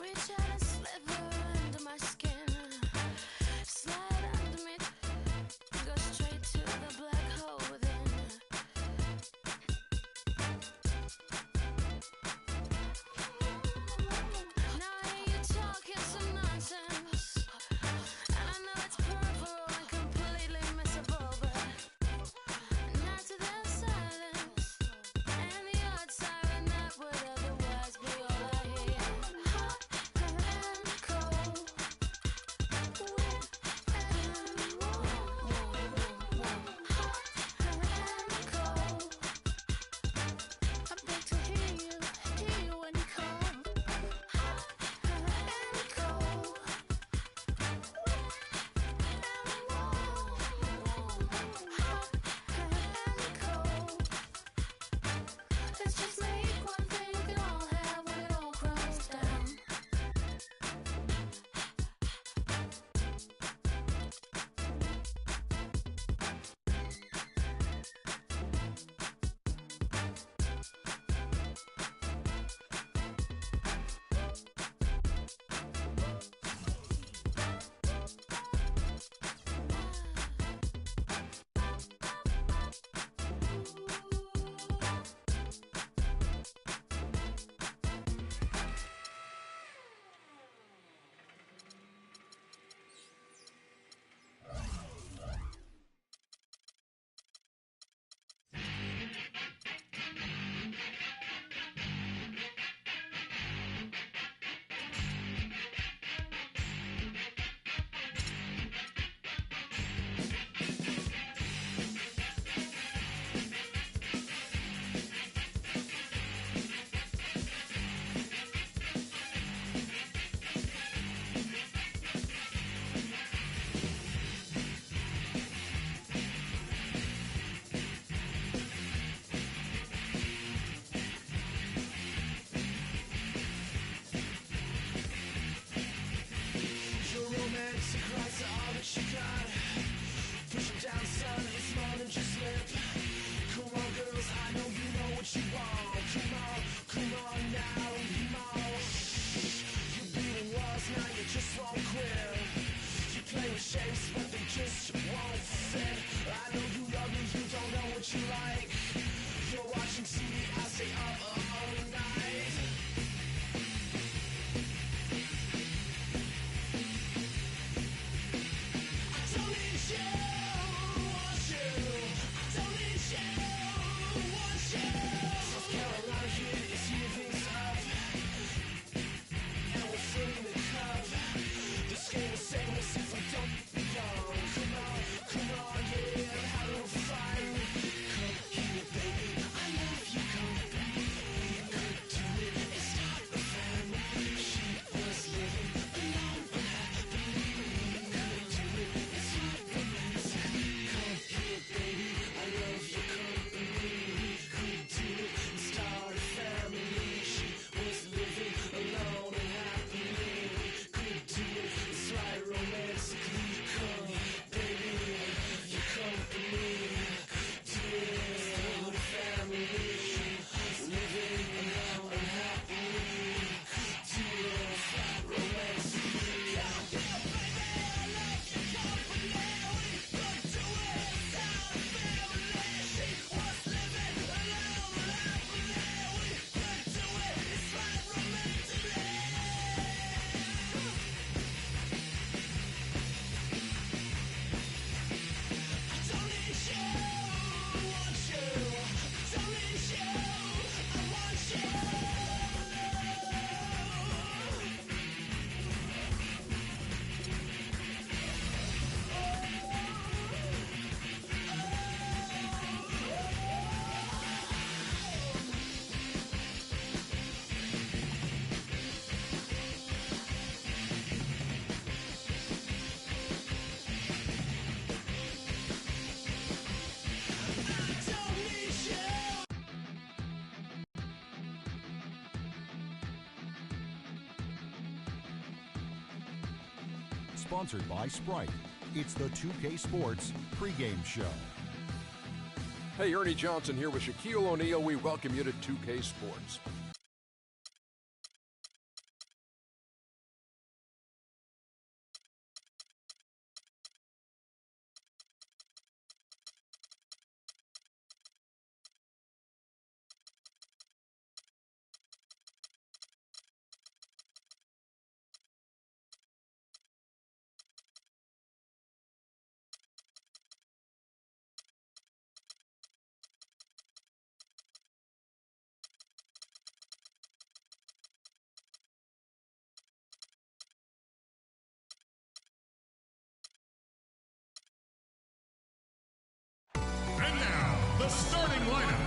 Reach out and sliver under my skin. Slide under me. Go straight to the black hole within. Now I hear you talking some nonsense, and I know it's peripheral and completely missable, but not to their silence. And the odd siren that would otherwise be all I hear. Hot and cold, wet and warm. Hot and cold. I beg to hear you when you call. Hot and cold, wet and warm. Hot and cold. Let's just make one thing we can all have when it all crumbles down. Your romantic cries are all that you got. Push it down, son, it's more than just lip. Come on, girls, I know you know what you want. Come on now, come on. You're beating walls, now you just won't quit. You play with shapes, but they just won't fit. I know you love me, you don't know what you like. You're watching TV, I stay up all night. I don't need you, want you. I don't need you, want you. South Carolina here is heating up, and we're filling the cup. This game is sameless if we don't belong. Come on, yeah, have a little fun. Come here, baby, I love you company. We could do it, it's not the family. She was living alone, unhappily. We could do it, it's not romantic. Come here, baby, I love your company. We could do it and start a family. She was living alone and happily. We could do it, it's right romantically. Come, baby, your company. Do it, start a family. Living alone and happily. Do it, romantically. Yeah, baby, I love your company. We could do it, start a family. She was living alone and happily. We could do it, it's right romantically. I don't need you, want you. I don't need you, I want you. I don't need you. Sponsored by Sprite. It's the 2K Sports pregame show. Hey, Ernie Johnson here with Shaquille O'Neal. We welcome you to 2K Sports. Carolina.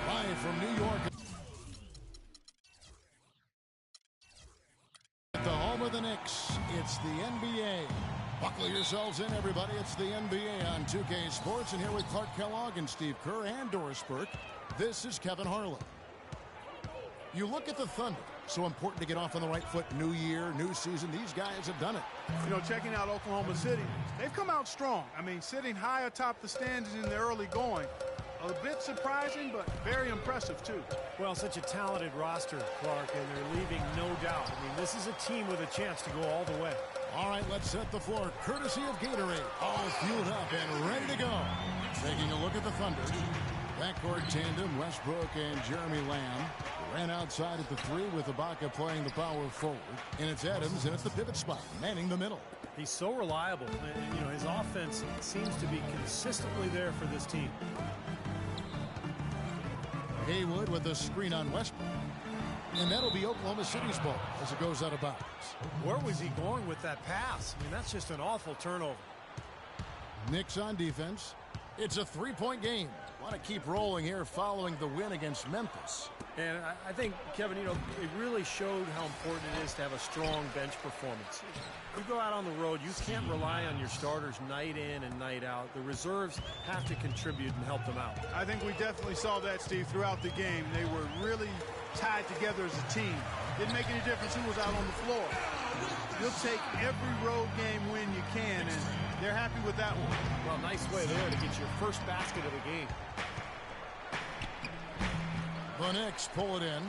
Live from New York, at the home of the Knicks, it's the NBA. Buckle yourselves in, everybody. It's the NBA on 2K Sports, and here with Clark Kellogg and Steve Kerr and Doris Burke, this is Kevin Harlan. You look at the Thunder, so important to get off on the right foot. New year, new season. These guys have done it. You know, checking out Oklahoma City, they've come out strong. I mean, sitting high atop the standings in the early going. A bit surprising, but very impressive, too. Well, such a talented roster, Clark, and they're leaving no doubt. I mean, this is a team with a chance to go all the way. All right, let's set the floor. Courtesy of Gatorade. All fueled up and ready to go. Taking a look at the Thunder. Backcourt tandem, Westbrook and Jeremy Lamb. Ran outside at the three with Ibaka playing the power forward. And it's Adams in at the pivot spot, manning the middle. He's so reliable. And, you know, his offense seems to be consistently there for this team. Haywood with a screen on Westbrook. And that'll be Oklahoma City's ball as it goes out of bounds. Where was he going with that pass? I mean, that's just an awful turnover. Knicks on defense. It's a three-point game. Want to keep rolling here following the win against Memphis. And I think, Kevin, you know, it really showed how important it is to have a strong bench performance. You go out on the road, you can't rely on your starters night in and night out. The reserves have to contribute and help them out. I think we definitely saw that, Steve, throughout the game. They were really tied together as a team. Didn't make any difference who was out on the floor. You'll take every road game win you can, and they're happy with that one. Well, nice way there to get your first basket of the game. The Knicks pull it in.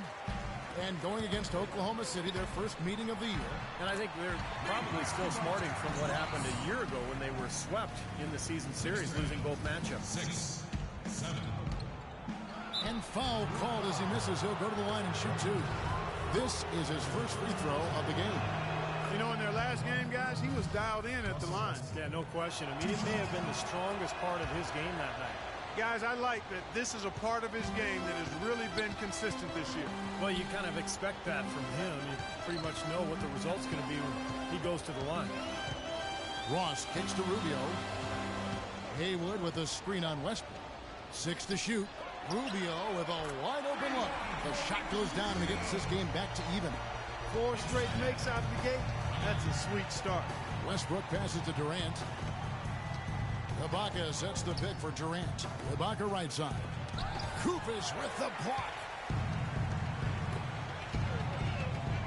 And going against Oklahoma City, their first meeting of the year. And I think they're probably still smarting from what happened a year ago when they were swept in the season series, losing both matchups. 6, 7. And foul called as he misses. He'll go to the line and shoot two. This is his first free throw of the game. You know, in their last game, guys, he was dialed in at the line. Yeah, no question. I mean, it may have been the strongest part of his game that night. Guys, I like that this is a part of his game that has really been consistent this year. Well, you kind of expect that from him. You pretty much know what the result's going to be when he goes to the line. Ross kicks to Rubio. Haywood with a screen on Westbrook. 6 to shoot. Rubio with a wide open look. The shot goes down and he gets this game back to even. 4 straight makes out of the gate. That's a sweet start. Westbrook passes to Durant. Ibaka sets the pick for Durant. Ibaka right side. Kufis with the block.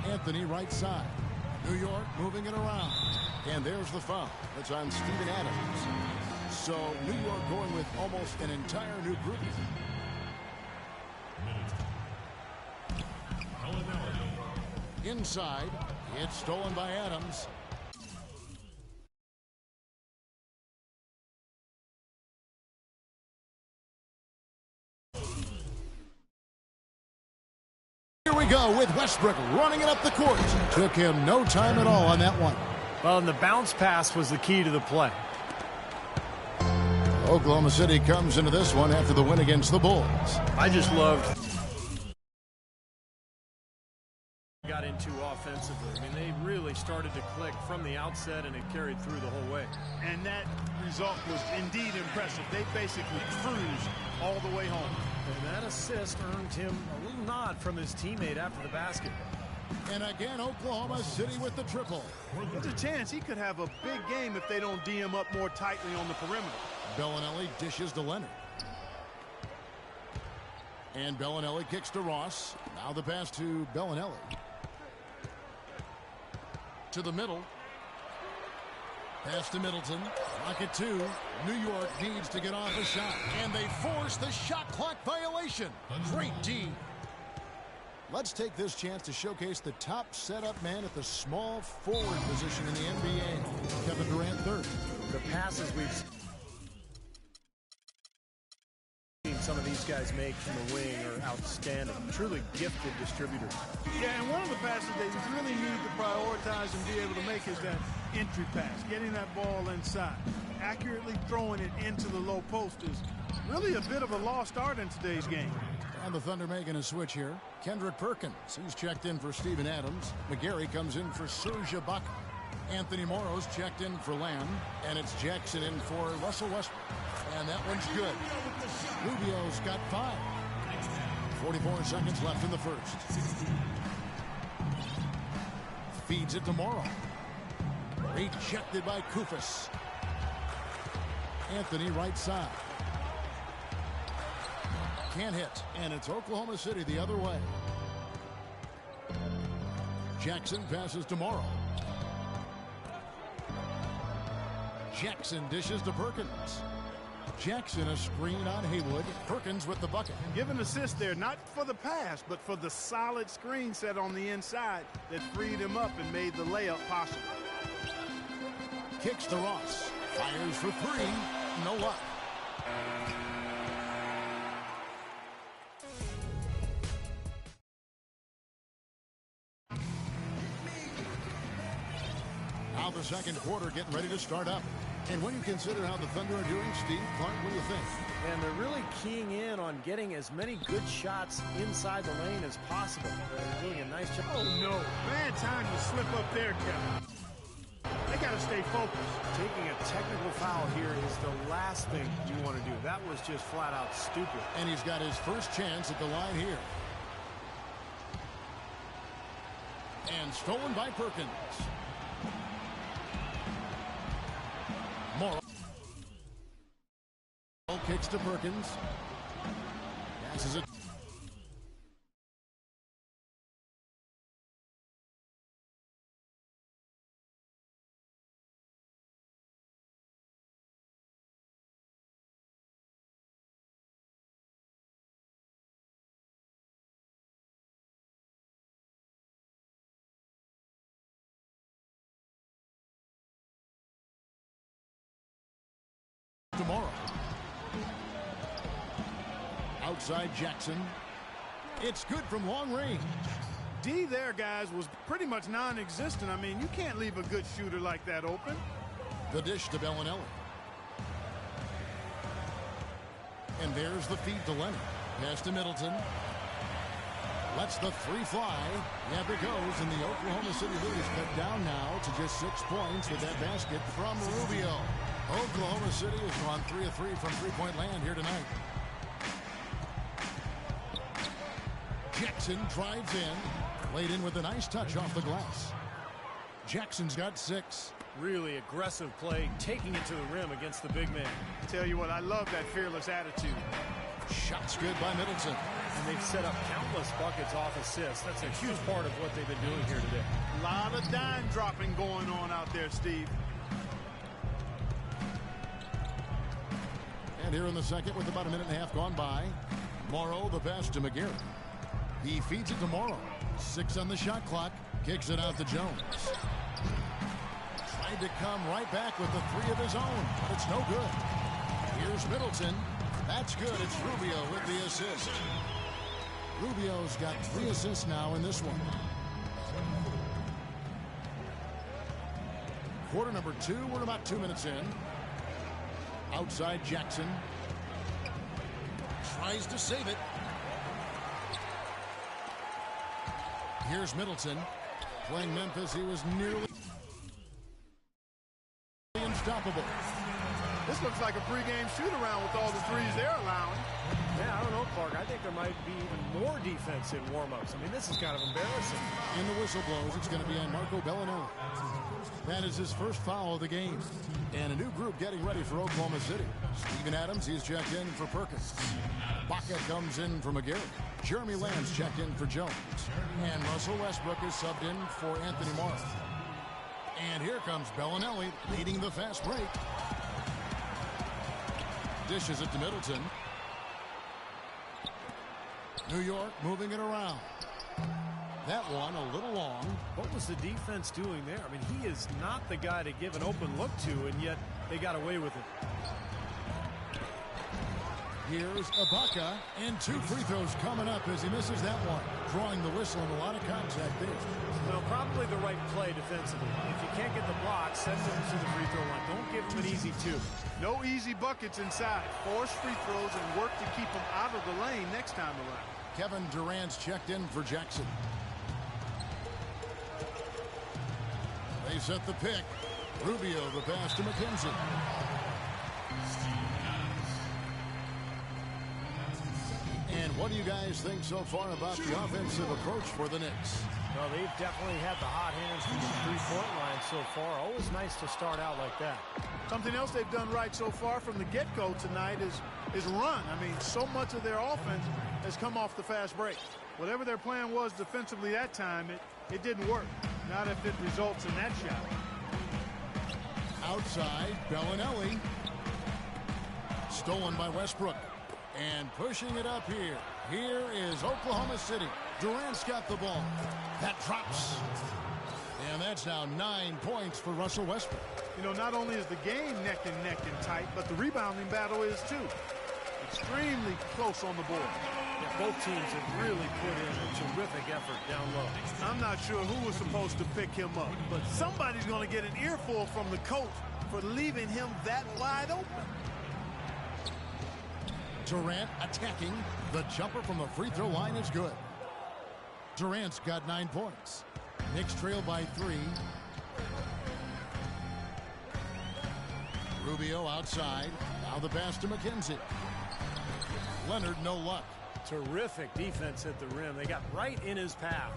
Anthony right side. New York moving it around. And there's the foul. It's on Steven Adams. So New York going with almost an entire new group. Inside. It's stolen by Adams. Here we go with Westbrook running it up the court. Took him no time at all on that one. Well, and the bounce pass was the key to the play. Oklahoma City comes into this one after the win against the Bulls. I just loved got into offensively. I mean, they really started to click from the outset, and it carried through the whole way. And that result was indeed impressive. They basically cruised all the way home. And that assist earned him a little nod from his teammate after the basket. And again, Oklahoma City with the triple. There's a chance he could have a big game if they don't D him up more tightly on the perimeter. Bellinelli dishes to Leonard. And Bellinelli kicks to Ross. Now the pass to Bellinelli. To the middle. Pass to Middleton. Rocket 2. New York needs to get off a shot. And they force the shot clock violation. Great D. Let's take this chance to showcase the top setup man at the small forward position in the NBA. Kevin Durant third. The passes we've seen some of these guys make from the wing are outstanding. Truly gifted distributors. Yeah, and one of the passes they really need to prioritize and be able to make is that entry pass, getting that ball inside. Accurately throwing it into the low post is really a bit of a lost art in today's game. And the Thunder making a switch here. Kendrick Perkins, he's checked in for Steven Adams. McGarry comes in for Serge Ibaka. Anthony Morrow's checked in for Lamb, and it's Jackson in for Russell Westbrook. And that one's good. Rubio's got 5. 44 seconds left in the first. Feeds it to Morrow. Rejected by Koufos. Anthony right side. Can't hit, and it's Oklahoma City the other way. Jackson passes to Morrow. Jackson dishes to Perkins. Jackson a screen on Haywood. Perkins with the bucket. Give an assist there, not for the pass, but for the solid screen set on the inside that freed him up and made the layup possible. Kicks to Ross. Fires for 3. No luck. Now the second quarter getting ready to start up. And when you consider how the Thunder are doing, Steve Clark, what do you think? And they're really keying in on getting as many good shots inside the lane as possible. They're doing a nice job. Oh, no. Bad time to slip up there, Kevin. They got to stay focused. Taking a technical foul here is the last thing you want to do. That was just flat out stupid. And he's got his first chance at the line here. And stolen by Perkins. Morrow. Kicks to Perkins. Passes it. Tomorrow. Outside Jackson. It's good from long range. D there, guys, was pretty much non-existent. I mean, you can't leave a good shooter like that open. The dish to Bellinelli. And there's the feed to Leonard. Pass to Middleton. Lets the 3 fly. Yep, it goes. And the Oklahoma City lead is cut down now to just 6 points with that basket from Rubio. Oklahoma City has gone 3 of 3 from three-point land here tonight. Jackson drives in. Laid in with a nice touch off the glass. Jackson's got 6. Really aggressive play, taking it to the rim against the big man. Tell you what, I love that fearless attitude. Shots good by Middleton. And they've set up countless buckets off assists. That's a huge part of what they've been doing here today. A lot of dime dropping going on out there, Steve. And here in the second with about a minute and a half gone by. Morrow the pass to McGarrett. He feeds it to Morrow. 6 on the shot clock. Kicks it out to Jones. Tried to come right back with the 3 of his own, but it's no good. Here's Middleton. That's good. It's Rubio with the assist. Rubio's got 3 assists now in this one. Quarter number 2. We're about 2 minutes in. Outside Jackson. Tries to save it. Here's Middleton. Playing Memphis, he was nearly unstoppable. This looks like a pregame shoot-around with all the threes they're allowing. Yeah, I don't know, Clark. I think there might be even more defense in warm-ups. I mean, this is kind of embarrassing. And the whistle blows. It's going to be on Marco Bellinelli. That is his first foul of the game. And a new group getting ready for Oklahoma City. Steven Adams, he's checked in for Perkins. Baca comes in for McGarrett. Jeremy Lamb's checked in for Jones. And Russell Westbrook is subbed in for Anthony Morrow. And here comes Bellinelli leading the fast break. Dishes it to Middleton. New York moving it around. That one a little long. What was the defense doing there? I mean, he is not the guy to give an open look to, and yet they got away with it. Here's Ibaka, and 2 free throws coming up as he misses that one. Drawing the whistle and a lot of contact there. Well, probably the right play defensively. If you can't get the block, send him to the free throw line. Don't give him an easy 2. No easy buckets inside. Force free throws and work to keep them out of the lane next time around. Kevin Durant's checked in for Jackson. They set the pick. Rubio, the pass to McKenzie. And what do you guys think so far about the offensive approach for the Knicks? Well, they've definitely had the hot hands from the three-point line so far. Always nice to start out like that. Something else they've done right so far from the get-go tonight is run. I mean, so much of their offense has come off the fast break. Whatever their plan was defensively that time, it didn't work. Not if it results in that shot. Outside, Bellinelli. Stolen by Westbrook. And pushing it up here. Here is Oklahoma City. Durant's got the ball. That drops. And that's now 9 points for Russell Westbrook. You know, not only is the game neck and tight, but the rebounding battle is too. Extremely close on the board. Yeah, both teams have really put in a terrific effort down low. I'm not sure who was supposed to pick him up, but somebody's going to get an earful from the coach for leaving him that wide open. Durant attacking. The jumper from the free throw line is good. Durant's got 9 points. Knicks trail by 3. Rubio outside. Now the pass to McKenzie. Leonard, no luck. Terrific defense at the rim. They got right in his path.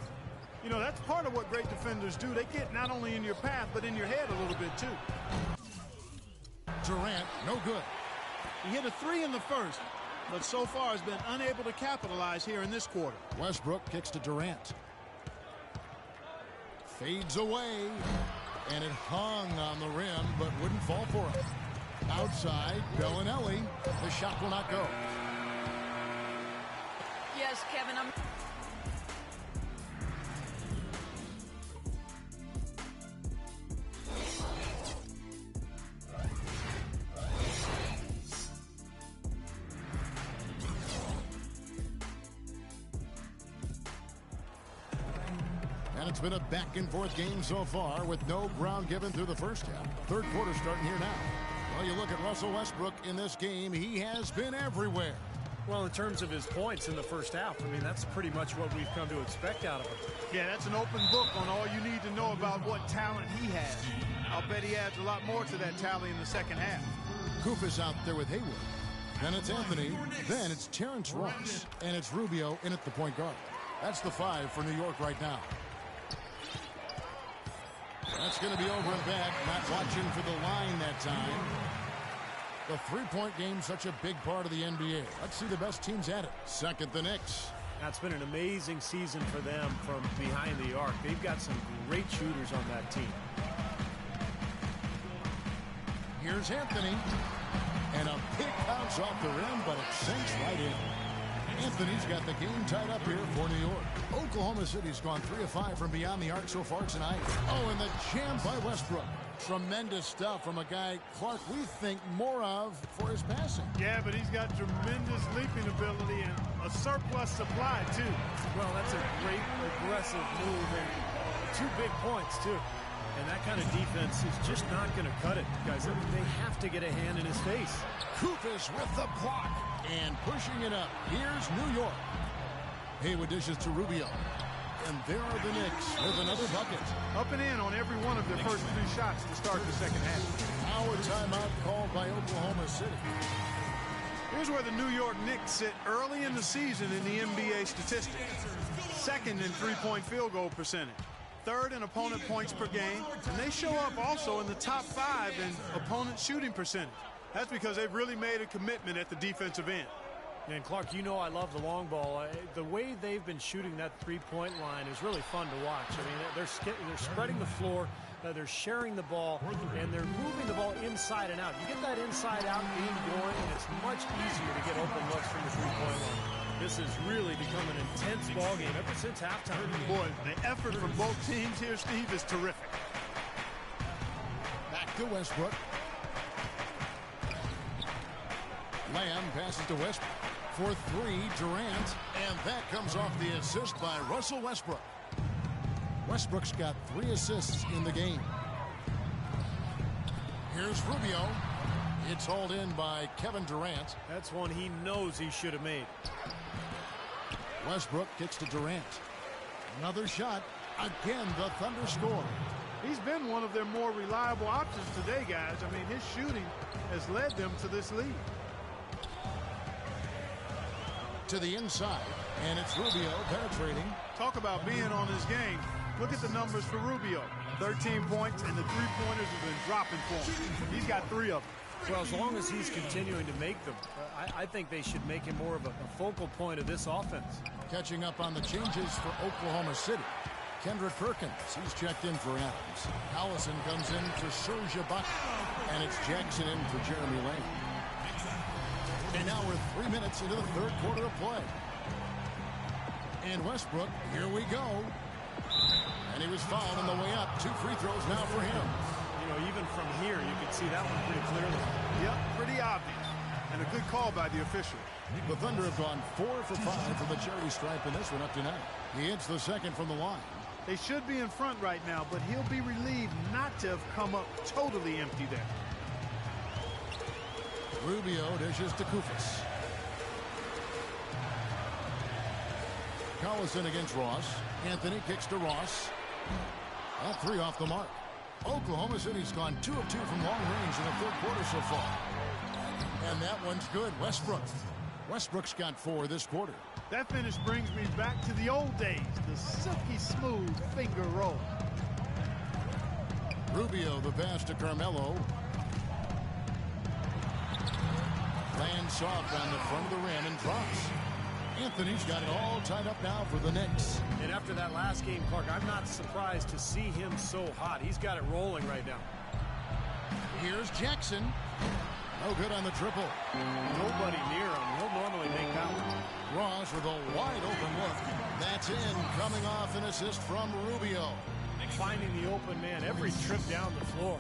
You know, that's part of what great defenders do. They get not only in your path, but in your head a little bit too. Durant, no good. He hit a 3 in the first, but so far has been unable to capitalize here in this quarter. Westbrook kicks to Durant. Fades away. And it hung on the rim, but wouldn't fall for him. Outside, Bellinelli. The shot will not go. Yes, Kevin, I'm... And it's been a back-and-forth game so far with no ground given through the first half. Third quarter starting here now. Well, you look at Russell Westbrook in this game, he has been everywhere. Well, in terms of his points in the first half, I mean, that's pretty much what we've come to expect out of him. Yeah, that's an open book on all you need to know about what talent he has. I'll bet he adds a lot more to that tally in the second half. Kufis out there with Hayward. Then it's Anthony. Then it's Terrence Ross. And it's Rubio in at the point guard. That's the 5 for New York right now. That's going to be over and back. Not watching for the line that time. The three-point game, such a big part of the NBA. Let's see the best teams at it. Second, the Knicks. That's been an amazing season for them from behind the arc. They've got some great shooters on that team. Here's Anthony. And a pick bounce off the rim, but it sinks right in. Anthony's got the game tied up here for New York. Oklahoma City's gone 3 of 5 from beyond the arc so far tonight. Oh, and the jam by Westbrook. Tremendous stuff from a guy, Clark, we think more of for his passing. Yeah, but he's got tremendous leaping ability and a surplus supply, too. Well, that's a great aggressive move and 2 big points, too. And that kind of defense is just not going to cut it, guys. They have to get a hand in his face. Kufis with the block and pushing it up. Here's New York. Hayward dishes to Rubio. And there are the Knicks with another bucket. Up and in on every one of their first 3 shots to start the second half. Now a timeout called by Oklahoma City. Here's where the New York Knicks sit early in the season in the NBA statistics. Second in three-point field goal percentage. Third in opponent points per game. And they show up also in the top 5 in opponent shooting percentage. That's because they've really made a commitment at the defensive end. And Clark, you know I love the long ball. The way they've been shooting that three-point line is really fun to watch. I mean, they're spreading the floor, they're sharing the ball, and they're moving the ball inside and out. You get that inside-out game going, and it's much easier to get open looks from the three-point line. This has really become an intense ball game ever since halftime. Boy, the effort from both teams here, Steve, is terrific. Back to Westbrook. Lamb passes to Westbrook. For 3, Durant. And that comes off the assist by Russell Westbrook. Westbrook's got 3 assists in the game. Here's Rubio. It's hauled in by Kevin Durant. That's one he knows he should have made. Westbrook kicks to Durant. Another shot. Again, the Thunder score. He's been one of their more reliable options today, guys. I mean, his shooting has led them to this lead. To the inside, and it's Rubio penetrating. Talk about being on his game. Look at the numbers for Rubio. 13 points, and the three-pointers have been dropping for him. He's got 3 of them. Well, as long as he's continuing to make them, I think they should make him more of a focal point of this offense. Catching up on the changes for Oklahoma City. Kendrick Perkins, he's checked in for Adams. Allison comes in for Serge Ibaka. And it's Jackson in for Jeremy Lane. And now we're 3 minutes into the third quarter of play. And Westbrook, here we go. And he was fouled on the way up. 2 free throws now for him. You know, even from here, you can see that one pretty clearly. Yep, pretty obvious. And a good call by the official. The Thunder have gone 4 for 5 from the charity stripe in this one up to now. He hits the second from the line. They should be in front right now, but he'll be relieved not to have come up totally empty there. Rubio dishes to Kufis. Collison against Ross. Anthony kicks to Ross. That 3 off the mark. Oklahoma City's gone 2 of 2 from long range in the third quarter so far. And that one's good. Westbrook's got 4 this quarter. That finish brings me back to the old days, the silky smooth finger roll. Rubio, the pass to Carmelo. Lands soft on the front of the rim and drops. Anthony's got it all tied up now for the Knicks. And after that last game, Clark, I'm not surprised to see him so hot. He's got it rolling right now. Here's Jackson. No good on the triple. Nobody near him. He'll normally make that one. Ross with a wide open look. That's in, coming off an assist from Rubio. Finding the open man every trip down the floor.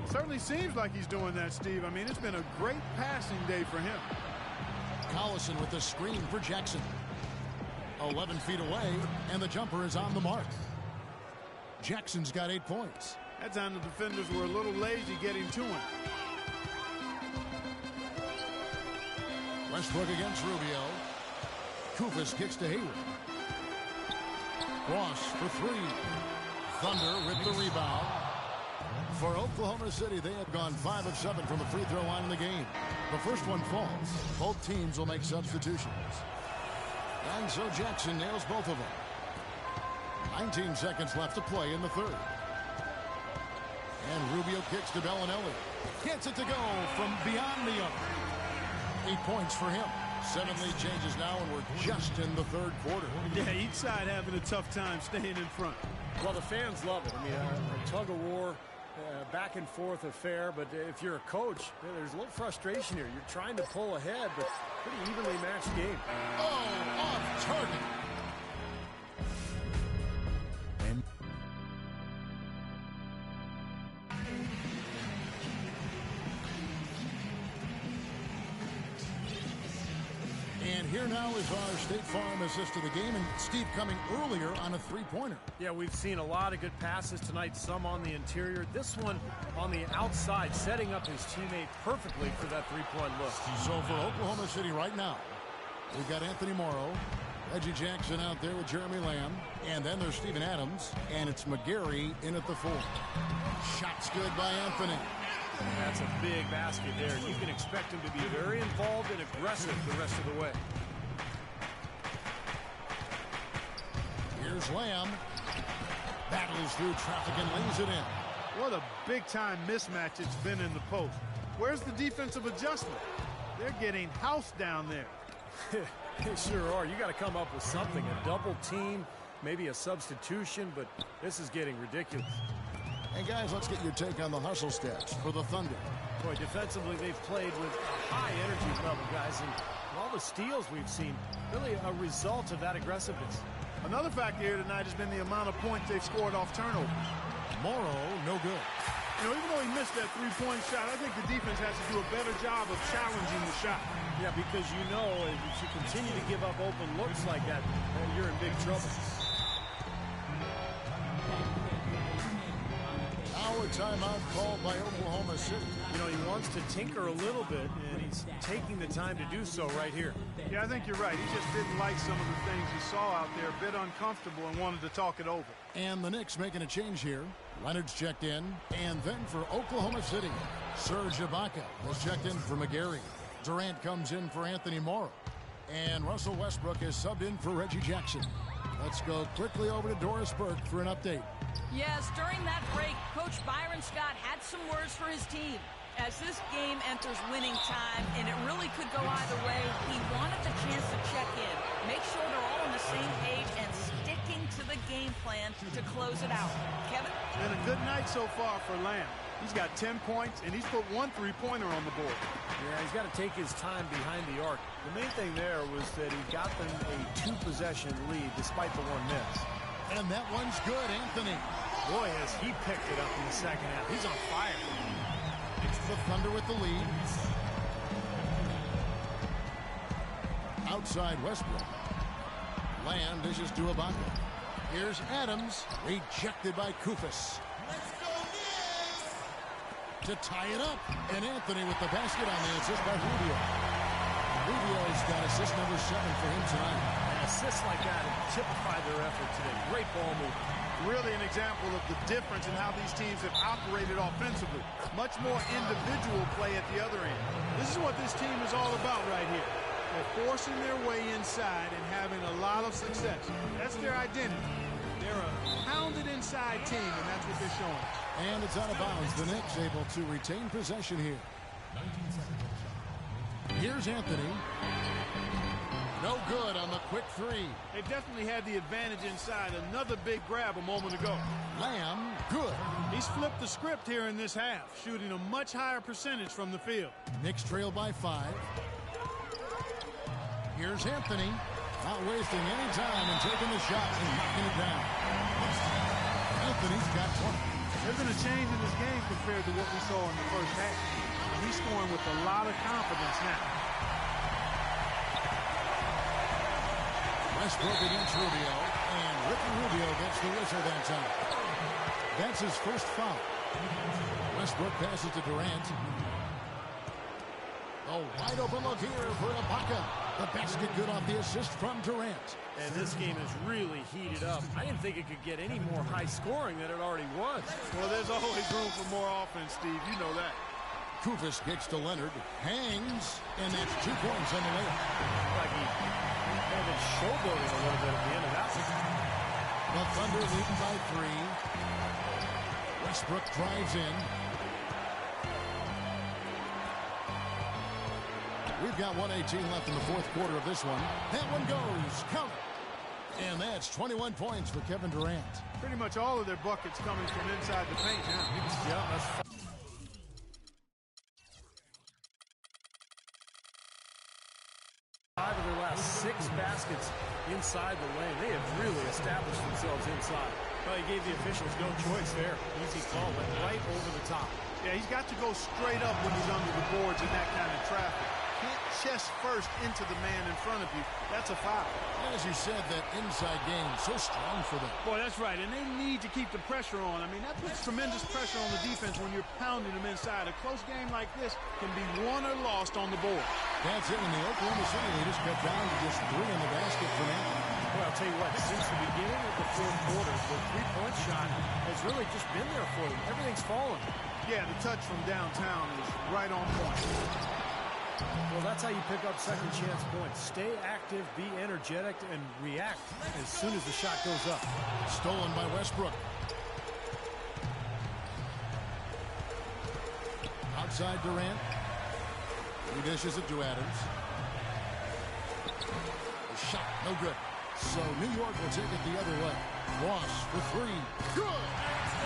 Certainly seems like he's doing that, Steve. I mean, it's been a great passing day for him. Collison with the screen for Jackson. 11 feet away, and the jumper is on the mark. Jackson's got 8 points. That time the defenders were a little lazy getting to him. Westbrook against Rubio. Kufis kicks to Hayward. Ross for 3. Thunder with the rebound. For Oklahoma City, they have gone 5 of 7 from the free throw line in the game. The first one falls. Both teams will make substitutions. And so Jackson nails both of them. 19 seconds left to play in the third. And Rubio kicks to Bellinelli. Gets it to go from beyond the arc. 8 points for him. 7 lead changes now, and we're just in the third quarter. Yeah, each side having a tough time staying in front. Well, the fans love it. I mean, a tug of war, back and forth affair. But if you're a coach, there's a little frustration here. You're trying to pull ahead, but pretty evenly matched game. Oh, off target. And here now is our State Farm assist to the game, and Steve coming earlier on a three-pointer. Yeah, we've seen a lot of good passes tonight, some on the interior. This one on the outside, setting up his teammate perfectly for that three-point look. So for Oklahoma City right now, we've got Anthony Morrow, Reggie Jackson out there with Jeremy Lamb, and then there's Steven Adams, and it's McGarry in at the 4. Shots good by Anthony. That's a big basket there. You can expect him to be very involved and aggressive the rest of the way. Here's Lamb. Battles through traffic and lays it in. What a big-time mismatch it's been in the post. Where's the defensive adjustment? They're getting housed down there. They sure are. You got to come up with something. A double team, maybe a substitution, but this is getting ridiculous. Hey, guys, let's get your take on the hustle stats for the Thunder. Boy, defensively, they've played with a high energy level, guys, and all the steals we've seen, really a result of that aggressiveness. Another factor here tonight has been the amount of points they've scored off turnover. Morrow, no good. You know, even though he missed that three-point shot, I think the defense has to do a better job of challenging the shot. Yeah, because you know if you continue to give up open looks like that, you're in big trouble. Our timeout called by Oklahoma City. You know, he wants to tinker a little bit, and he's taking the time to do so right here. Yeah, I think you're right. He just didn't like some of the things he saw out there, a bit uncomfortable, and wanted to talk it over. And the Knicks making a change here. Leonard's checked in. And then for Oklahoma City, Serge Ibaka has checked in for McGarry. Durant comes in for Anthony Morrow. And Russell Westbrook is subbed in for Reggie Jackson. Let's go quickly over to Doris Burke for an update. Yes, during that break, Coach Byron Scott had some words for his team. As this game enters winning time, and it really could go either way, he wanted the chance to check in, make sure they're all on the same page, and sticking to the game plan to close it out. Kevin? Been a good night so far for Lamb. He's got 10 points, and he's put 1 3-pointer on the board. Yeah, he's got to take his time behind the arc. The main thing there was that he got them a 2-possession lead despite the 1 miss. And that one's good, Anthony. Boy, has he picked it up in the second half. He's on fire. The Thunder with the lead. Outside Westbrook. Lamb dishes to Ibaka. Here's Adams. Rejected by Kufis. To tie it up. And Anthony with the basket on the assist by Rubio. Rubio's got assist number 7 for him tonight. And assists like that have typified their effort today. Great ball movement. Really an example of the difference in how these teams have operated offensively. Much more individual play at the other end. This is what this team is all about right here. They're forcing their way inside and having a lot of success. That's their identity. They're a pounded inside team, and that's what they're showing. And it's out of bounds. The Knicks able to retain possession here. Here's Anthony. No good on the quick 3. They definitely had the advantage inside. Another big grab a moment ago. Lamb, good. He's flipped the script here in this half, shooting a much higher percentage from the field. Knicks trail by 5. Here's Anthony. Not wasting any time and taking the shot and knocking it down. Anthony's got 20. There's been a change in this game compared to what we saw in the first half. He's scoring with a lot of confidence now. Westbrook against Rubio, and Ricky Rubio gets the whistle that time. That's his first foul. Westbrook passes to Durant. A wide open look here for Ibaka. The basket good off the assist from Durant. And this game is really heated up. I didn't think it could get any more high scoring than it already was. Well, there's always room for more offense, Steve. You know that. Kufis gets to Leonard, hangs, and that's 2 points on the layup. Like he kind of been showboating a little bit at the end of that one. The Thunder leading by 3. Westbrook drives in. We've got 1:18 left in the 4th quarter of this one. That one goes. Count it. And that's 21 points for Kevin Durant. Pretty much all of their buckets coming from inside the paint now. Yeah, that's 5 of their last 6 baskets inside the lane. They have really established themselves inside. Well, he gave the officials no choice there. Easy call, went right over the top. Yeah, he's got to go straight up when he's under the boards in that kind of traffic. Can't chest first into the man in front of you. That's a foul. As you said, that inside game so strong for them. Boy, that's right, and they need to keep the pressure on. I mean, that puts tremendous pressure on the defense when you're pounding them inside. A close game like this can be won or lost on the board. That's it, and the Oklahoma City leaders cut down to just 3 in the basket for Anthony. Well, I'll tell you what, since the beginning of the 4th quarter, the 3-point shot has really just been there for them. Everything's fallen. Yeah, the touch from downtown is right on point. Well, that's how you pick up second chance points. Stay active, be energetic, and react as soon as the shot goes up. Stolen by Westbrook. Outside Durant. He dishes it to Adams. The shot, no good. So New York will take it the other way. Ross for 3. Good!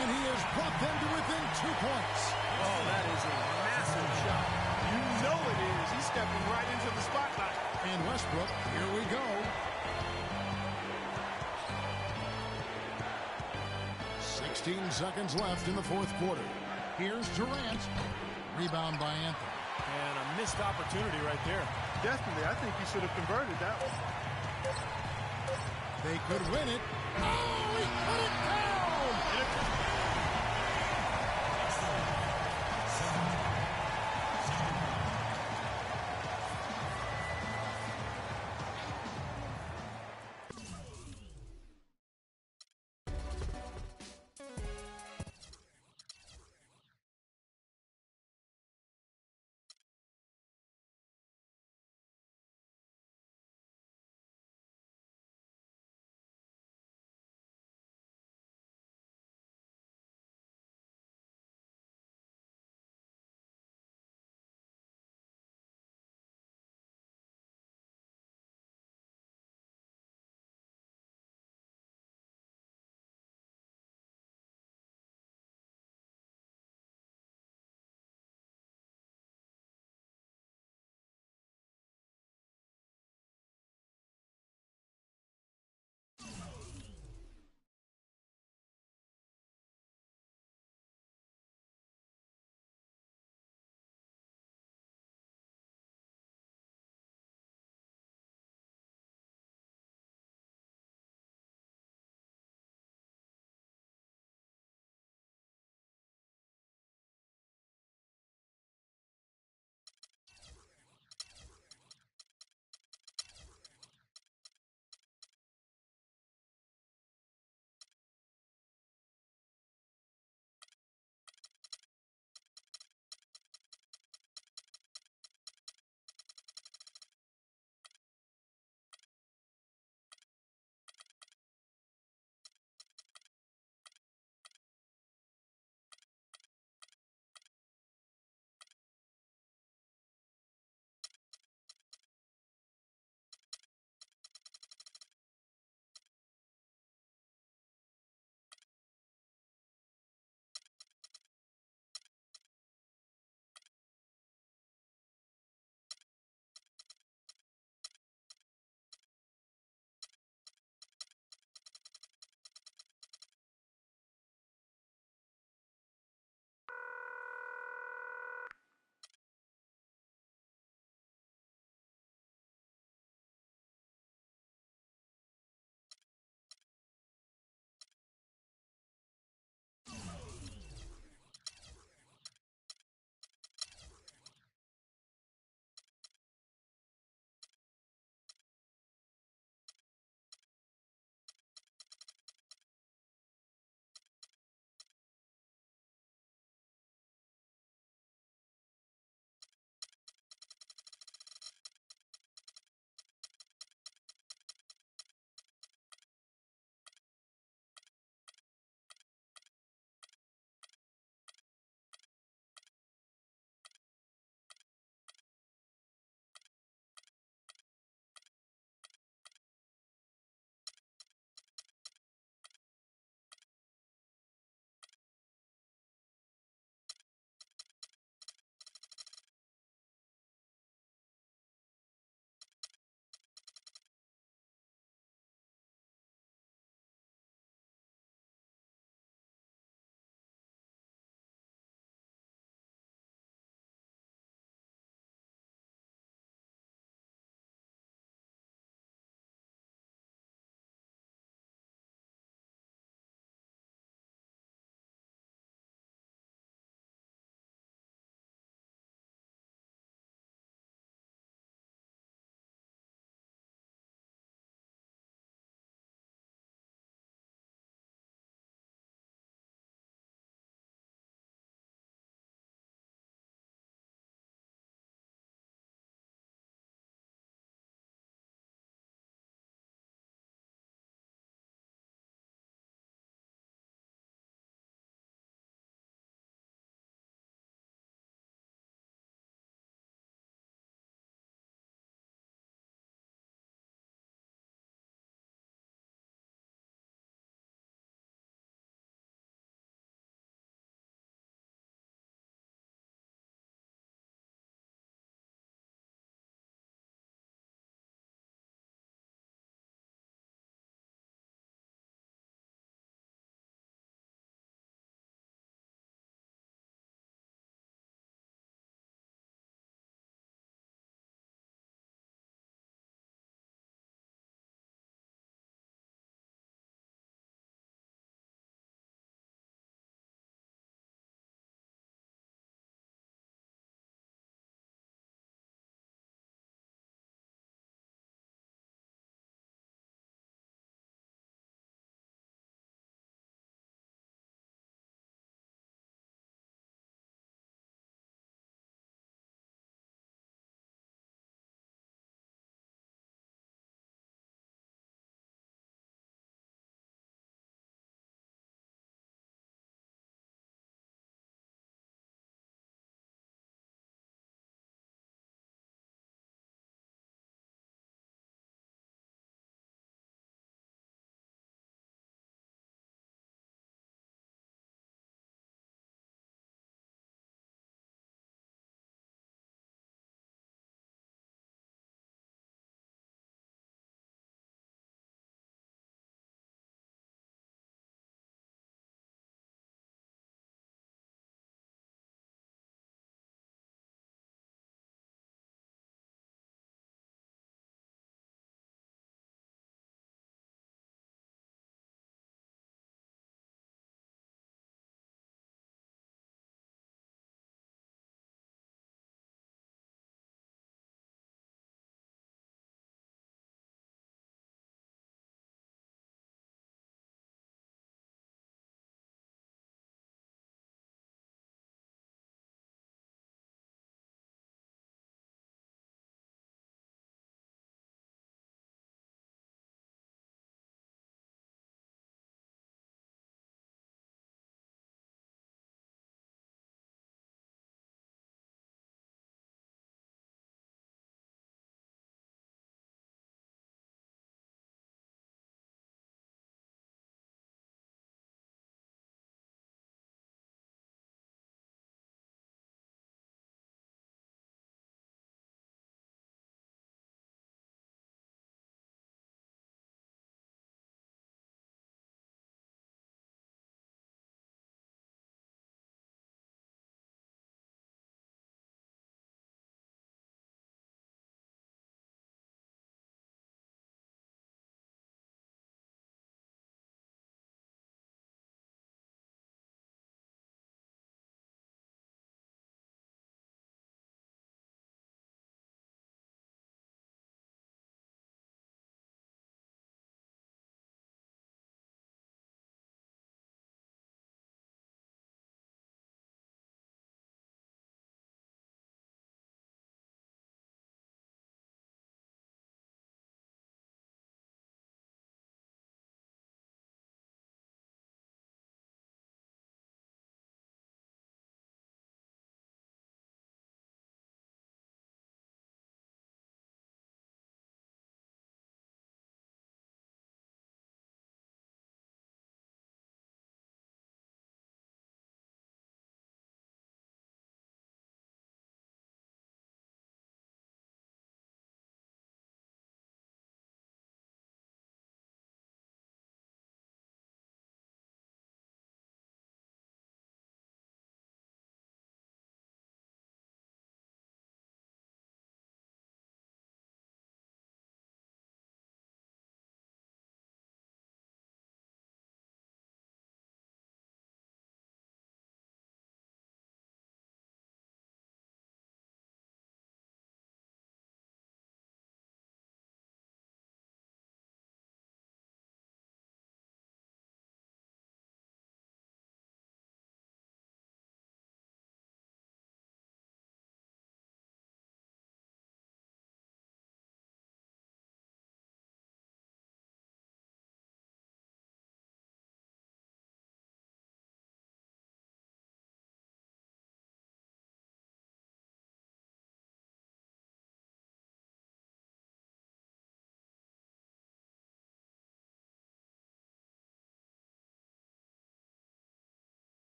And he has brought them to within 2 points. Oh, that is a massive shot. You know it is. He's stepping right into the spotlight. And Westbrook, here we go. 16 seconds left in the 4th quarter. Here's Durant. Rebound by Anthony. And a missed opportunity right there. Definitely. I think he should have converted that one. They could win it. Oh, he put it down!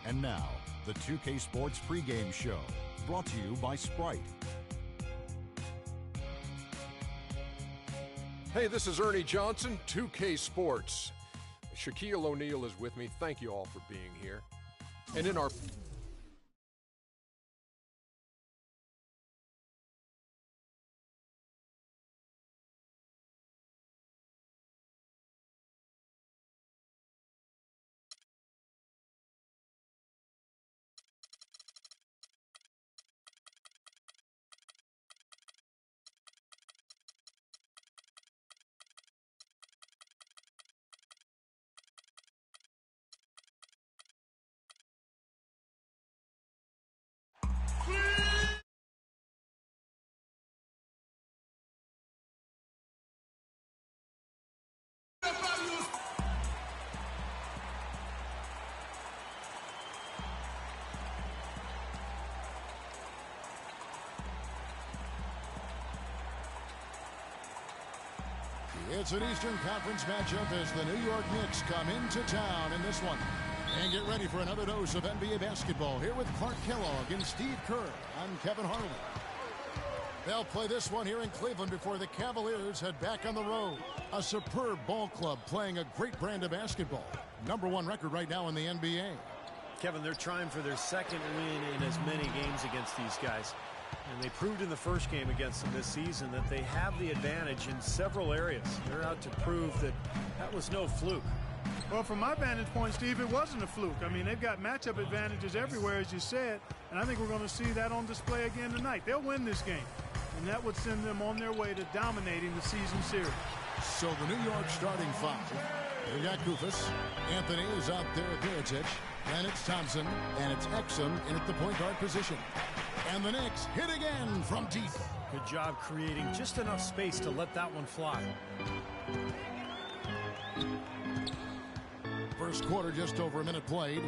And now, the 2K Sports pregame show, brought to you by Sprite. Hey, this is Ernie Johnson, 2K Sports. Shaquille O'Neal is with me. Thank you all for being here. And in our It's an Eastern Conference matchup as the New York Knicks come into town in this one. And get ready for another dose of NBA basketball here with Clark Kellogg and Steve Kerr. I'm Kevin Harlan. They'll play this one here in Cleveland before the Cavaliers head back on the road. A superb ball club playing a great brand of basketball. #1 record right now in the NBA. Kevin, they're trying for their second win in as many games against these guys. And they proved in the first game against them this season that they have the advantage in several areas. They're out to prove that that was no fluke. Well, from my vantage point, Steve, it wasn't a fluke. I mean, they've got matchup advantages everywhere, as you said, and I think we're going to see that on display again tonight. They'll win this game, and that would send them on their way to dominating the season series. So the New York starting five. They got Koufos. Anthony is out there at Mirotic. And it's Thompson, and it's Exum in at the point guard position. And the Knicks hit again from deep. Good job creating just enough space to let that one fly. First quarter, just over a minute played.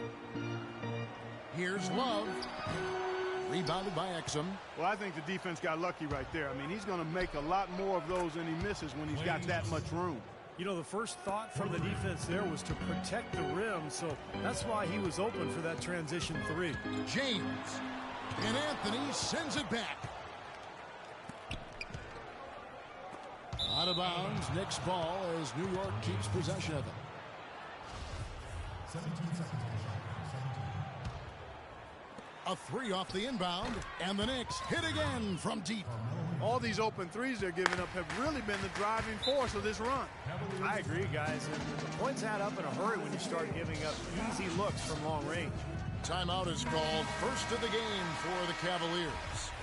Here's Love. Rebounded by Exum. Well, I think the defense got lucky right there. I mean, he's going to make a lot more of those than he misses when he's got that much room. You know, the first thought from the defense there was to protect the rim, so that's why he was open for that transition three. James. And Anthony sends it back. Out of bounds, Knicks ball as New York keeps possession of it. 17 seconds. A three off the inbound, and the Knicks hit again from deep. All these open threes they're giving up have really been the driving force of this run. I agree, guys. And the points add up in a hurry when you start giving up easy looks from long range. Timeout is called. First of the game for the Cavaliers.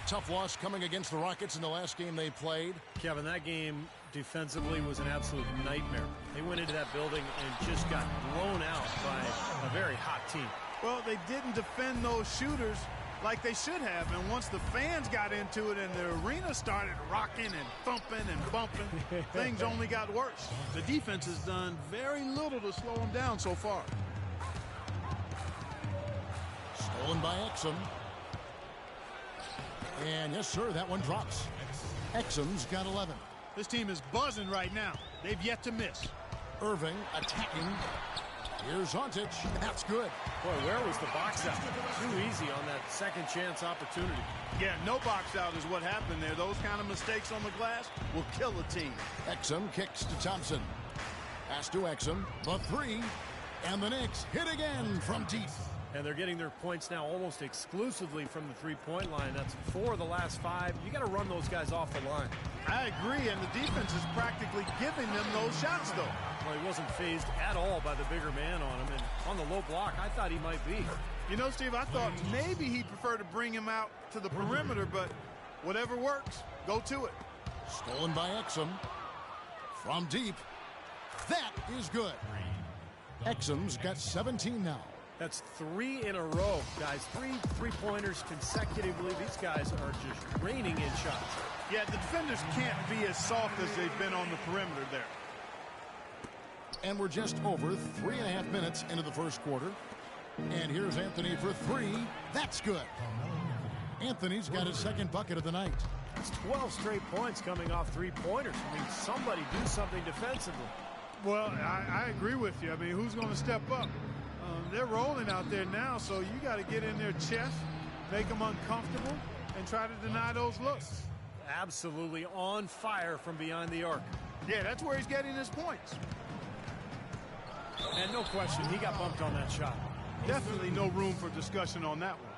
Tough loss coming against the Rockets in the last game they played. Kevin, that game defensively was an absolute nightmare. They went into that building and just got blown out by a very hot team. Well, they didn't defend those shooters like they should have, and once the fans got into it and the arena started rocking and thumping and bumping, things only got worse. The defense has done very little to slow them down so far. Stolen by Exum. And yes, sir, that one drops. Exum's got 11. This team is buzzing right now. They've yet to miss. Irving attacking. Here's Ontic. That's good. Boy, where was the box out? Too easy on that second chance opportunity. Yeah, no box out is what happened there. Those kind of mistakes on the glass will kill a team. Exum kicks to Thompson. Pass to Exum. The three. And the Knicks hit again from deep. And they're getting their points now almost exclusively from the three-point line. That's 4 of the last 5. You got to run those guys off the line. I agree, and the defense is practically giving them those shots, though. Well, he wasn't phased at all by the bigger man on him. And on the low block, I thought he might be. You know, Steve, I thought maybe he'd prefer to bring him out to the perimeter, but whatever works, go to it. Stolen by Exum. From deep. That is good. Exum's got 17 now. That's 3 in a row, guys. 3 three-pointers consecutively. These guys are just raining in shots. Yeah, the defenders can't be as soft as they've been on the perimeter there. And we're just over 3.5 minutes into the first quarter. And here's Anthony for 3. That's good. Anthony's got his second bucket of the night. It's 12 straight points coming off three-pointers. I mean, somebody do something defensively. Well, I agree with you. I mean, who's going to step up? they're rolling out there now, so you got to get in their chest, make them uncomfortable, and try to deny those looks. Absolutely on fire from behind the arc. Yeah, that's where he's getting his points. And no question, he got bumped on that shot. Definitely no room for discussion on that one.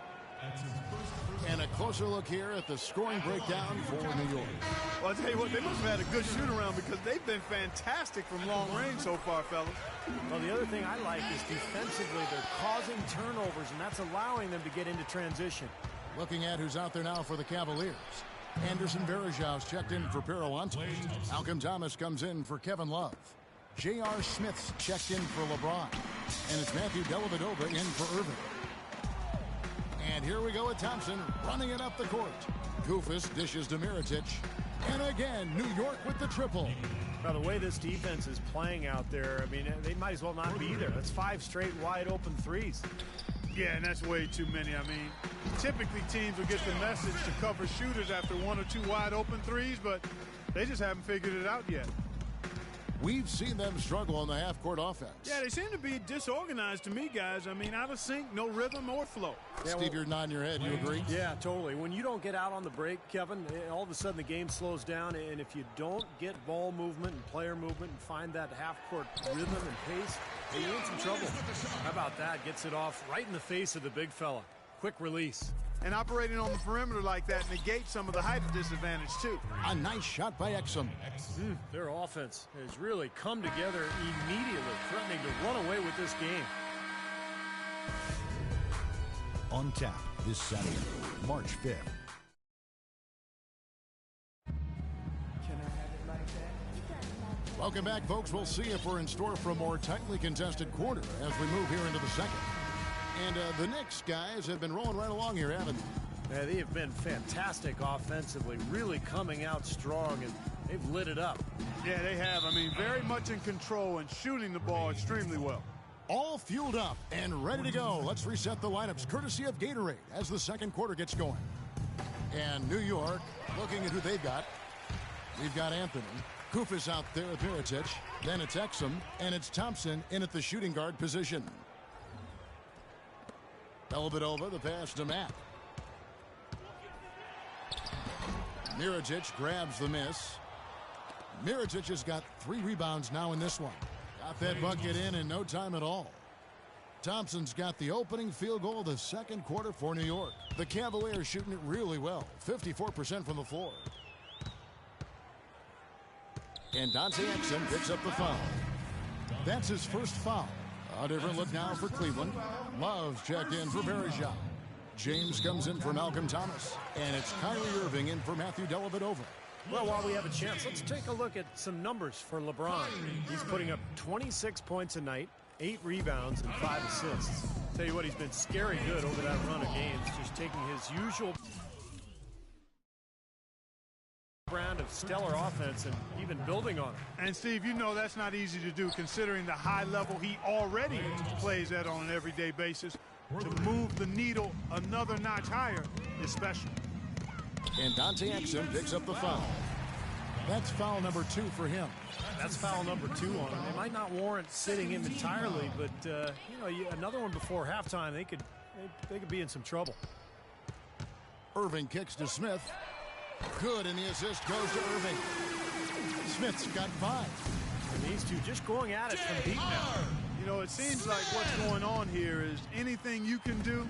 And a closer look here at the scoring breakdown for New York. Well, I'll tell you what, they must have had a good shoot-around because they've been fantastic from long range so far, fellas. Well, the other thing I like is defensively they're causing turnovers, and that's allowing them to get into transition. Looking at who's out there now for the Cavaliers. Anderson Varejão's checked in for Perolantes. Malcolm Thomas comes in for Kevin Love. J.R. Smith's checked in for LeBron. And it's Matthew Dellavedova in for Irving. And here we go with Thompson running it up the court. Koufos dishes to Mirotic. And again, New York with the triple. Now, the way this defense is playing out there, I mean, they might as well not be there. That's 5 straight wide open threes. Yeah, and that's way too many. I mean, typically teams will get the message to cover shooters after 1 or 2 wide open threes, but they just haven't figured it out yet. We've seen them struggle on the half-court offense. Yeah, they seem to be disorganized to me, guys. I mean, out of sync, no rhythm or flow. Yeah, Steve, you're nodding your head. You agree? Yeah, totally. When you don't get out on the break, Kevin, all of a sudden the game slows down, and if you don't get ball movement and player movement and find that half-court rhythm and pace, you're in some trouble. How about that? Gets it off right in the face of the big fella. Quick release. And operating on the perimeter like that negates some of the height disadvantage, too. A nice shot by Exum. Their offense has really come together immediately, threatening to run away with this game. On tap this Saturday, March 5th. Welcome back, folks. We'll see if we're in store for a more tightly contested quarter as we move here into the second. And the Knicks guys have been rolling right along here, haven't they? Yeah, they have been fantastic offensively, really coming out strong, and they've lit it up. Yeah, they have. I mean, very much in control and shooting the ball extremely well. All fueled up and ready to go. Let's reset the lineups, courtesy of Gatorade, as the second quarter gets going. And New York, looking at who they've got. We've got Anthony. Koufos out there with Mirotic. Then it's Exum, and it's Thompson in at the shooting guard position. Dellavedova, the pass to Matt. Mirotic grabs the miss. Mirotic has got 3 rebounds now in this one. Got that bucket in no time at all. Thompson's got the opening field goal of the second quarter for New York. The Cavaliers shooting it really well, 54% from the floor. And Dante Exum picks up the foul. That's his first foul. A different look now for Cleveland. Love checked in for Varejão. James comes in for Malcolm Thomas. And it's Kyrie Irving in for Matthew Dellavedova. Well, while we have a chance, let's take a look at some numbers for LeBron. He's putting up 26 points a night, 8 rebounds, and 5 assists. Tell you what, he's been scary good over that run of games, just taking his usual brand of stellar offense and even building on it. And Steve, you know that's not easy to do considering the high level he already plays at on an everyday basis. To move the needle another notch higher is special. And Dante Exum picks up the foul. That's foul number 2 for him. That's foul number 2 on him. They might not warrant sitting him entirely, but another one before halftime, they could be in some trouble. Irving kicks to Smith. Good, and the assist goes to Irving. Smith's got 5. And these two just going at it from deep now. You know, it seems like what's going on here is anything you can do,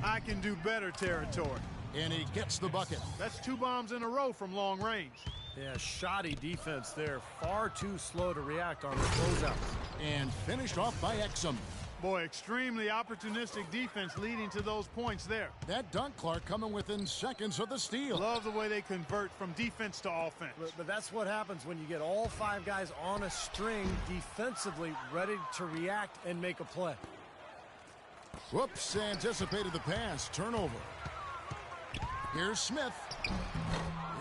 I can do better territory. And he gets the bucket. That's 2 bombs in a row from long range. Yeah, shoddy defense there. Far too slow to react on the closeouts. And finished off by Exum. Boy, extremely opportunistic defense leading to those points there. That dunk, Clark, coming within seconds of the steal. Love the way they convert from defense to offense. But that's what happens when you get all 5 guys on a string defensively ready to react and make a play. Whoops, anticipated the pass. Turnover. Here's Smith.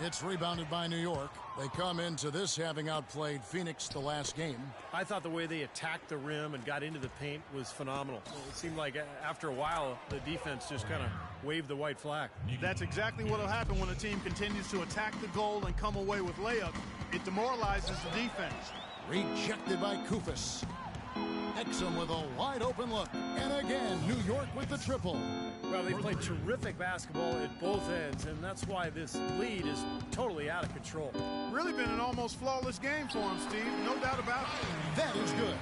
It's rebounded by New York. They come into this having outplayed Phoenix the last game. I thought the way they attacked the rim and got into the paint was phenomenal. It seemed like after a while, the defense just kind of waved the white flag. That's exactly what will happen when a team continues to attack the goal and come away with layups. It demoralizes the defense. Rejected by Koufos. Exum with a wide open look. And again, New York with the triple. Well, they played terrific basketball at both ends, and that's why this lead is totally out of control. Really been an almost flawless game for him, Steve. No doubt about it. That is good.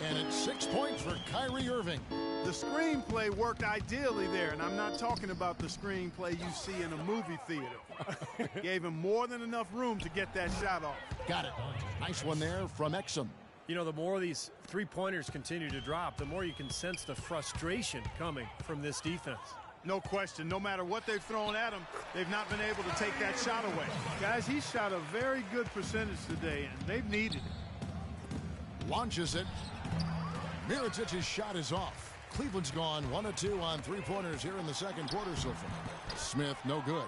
And it's 6 points for Kyrie Irving. The screenplay worked ideally there, and I'm not talking about the screenplay you see in a movie theater. Gave him more than enough room to get that shot off. Got it. Nice one there from Exum. You know, the more these three-pointers continue to drop, the more you can sense the frustration coming from this defense. No question. No matter what they've thrown at him, they've not been able to take that shot away. Guys, he shot a very good percentage today, and they've needed it. Launches it. Mirotic's shot is off. Cleveland's gone 1 of 2 on three-pointers here in the second quarter so far. Smith, no good.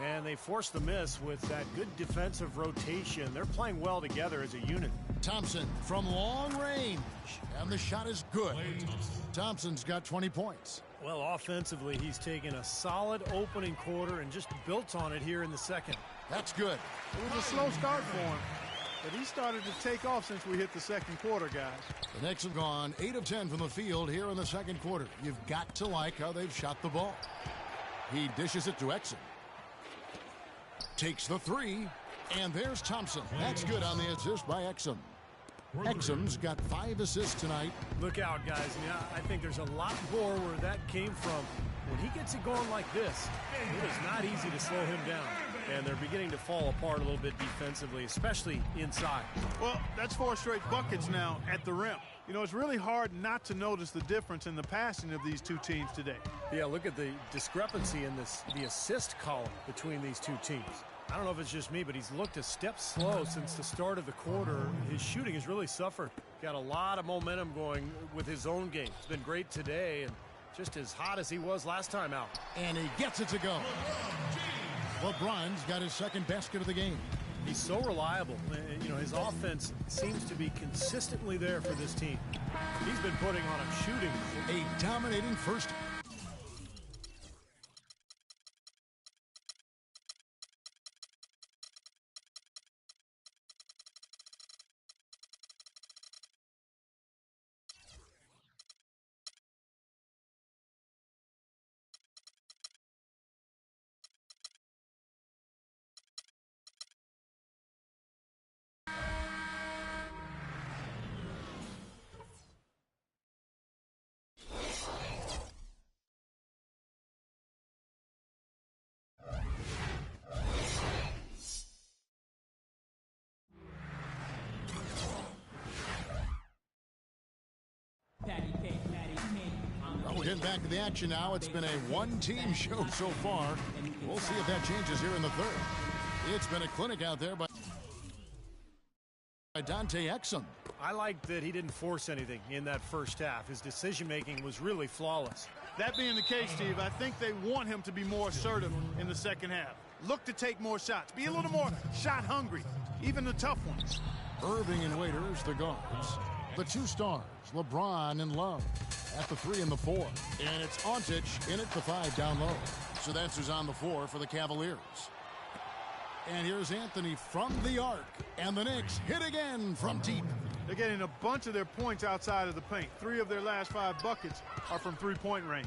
And they forced the miss with that good defensive rotation. They're playing well together as a unit. Thompson from long range. And the shot is good. Thompson's got 20 points. Well, offensively, he's taken a solid opening quarter and just built on it here in the second. That's good. It was a slow start for him, but he started to take off since we hit the second quarter, guys. The Knicks have gone 8 of 10 from the field here in the second quarter. You've got to like how they've shot the ball. He dishes it to Exum. Takes the three, and there's Thompson. That's good on the assist by Exum. Exum's got 5 assists tonight. Look out, guys. I mean, I think there's a lot more where that came from. When he gets it going like this, it is not easy to slow him down. And they're beginning to fall apart a little bit defensively, especially inside. Well, that's 4 straight buckets now at the rim. You know, it's really hard not to notice the difference in the passing of these two teams today. Yeah, look at the discrepancy in the assist column between these two teams. I don't know if it's just me, but he's looked a step slow since the start of the quarter. His shooting has really suffered. Got a lot of momentum going with his own game. It's been great today and just as hot as he was last time out. And he gets it to go. LeBron's got his second basket of the game. He's so reliable. You know, his offense seems to be consistently there for this team. He's been putting on a shooting. A dominating first. Well, we're getting back to the action now. It's been a one-team show so far. We'll see if that changes here in the third. It's been a clinic out there by Dante Exum. I like that he didn't force anything in that first half. His decision-making was really flawless. That being the case, Steve, I think they want him to be more assertive in the second half. Look to take more shots. Be a little more shot hungry, even the tough ones. Irving and Waiters, the guards. The two stars, LeBron and Love, at the 3 and the 4. And it's Ontic in at the 5 down low. So that's who's on the floor for the Cavaliers. And here's Anthony from the arc. And the Knicks hit again from deep. They're getting a bunch of their points outside of the paint. 3 of their last 5 buckets are from three-point range.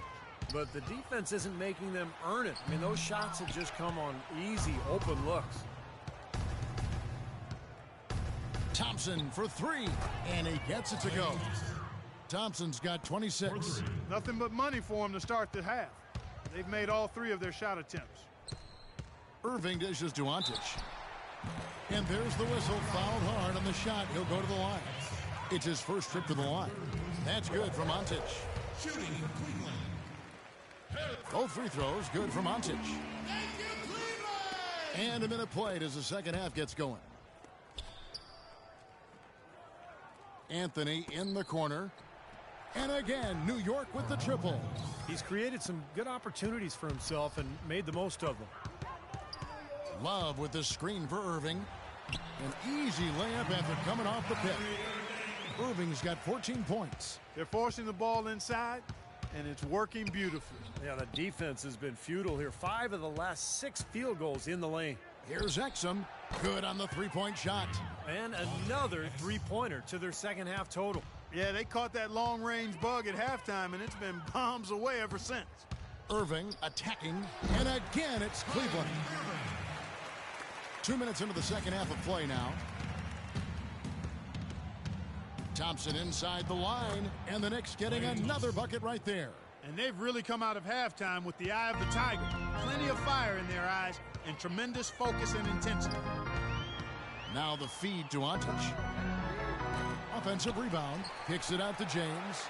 But the defense isn't making them earn it. I mean, those shots have just come on easy, open looks. Thompson for 3, and he gets it to go. Thompson's got 26. Nothing but money for him to start the half. They've made all 3 of their shot attempts. Irving dishes to Ontic. And there's the whistle, fouled hard on the shot. He'll go to the line. It's his first trip to the line. That's good from Ontic. Both free throws good from Ontic. And a minute played as the second half gets going. Anthony in the corner. And again, New York with the triple. He's created some good opportunities for himself and made the most of them. Love with the screen for Irving. An easy layup after coming off the pick. Irving's got 14 points. They're forcing the ball inside, and it's working beautifully. Yeah, the defense has been futile here. 5 of the last 6 field goals in the lane. Here's Exum. Good on the three-point shot. And another three-pointer to their second half total. Yeah, they caught that long-range bug at halftime, and it's been bombs away ever since. Irving attacking, and again it's Cleveland. 2 minutes into the second half of play now. Thompson inside the line, and the Knicks getting another bucket right there. And they've really come out of halftime with the eye of the tiger. Plenty of fire in their eyes and tremendous focus and intensity. Now the feed to Antic. Offensive rebound. Kicks it out to James.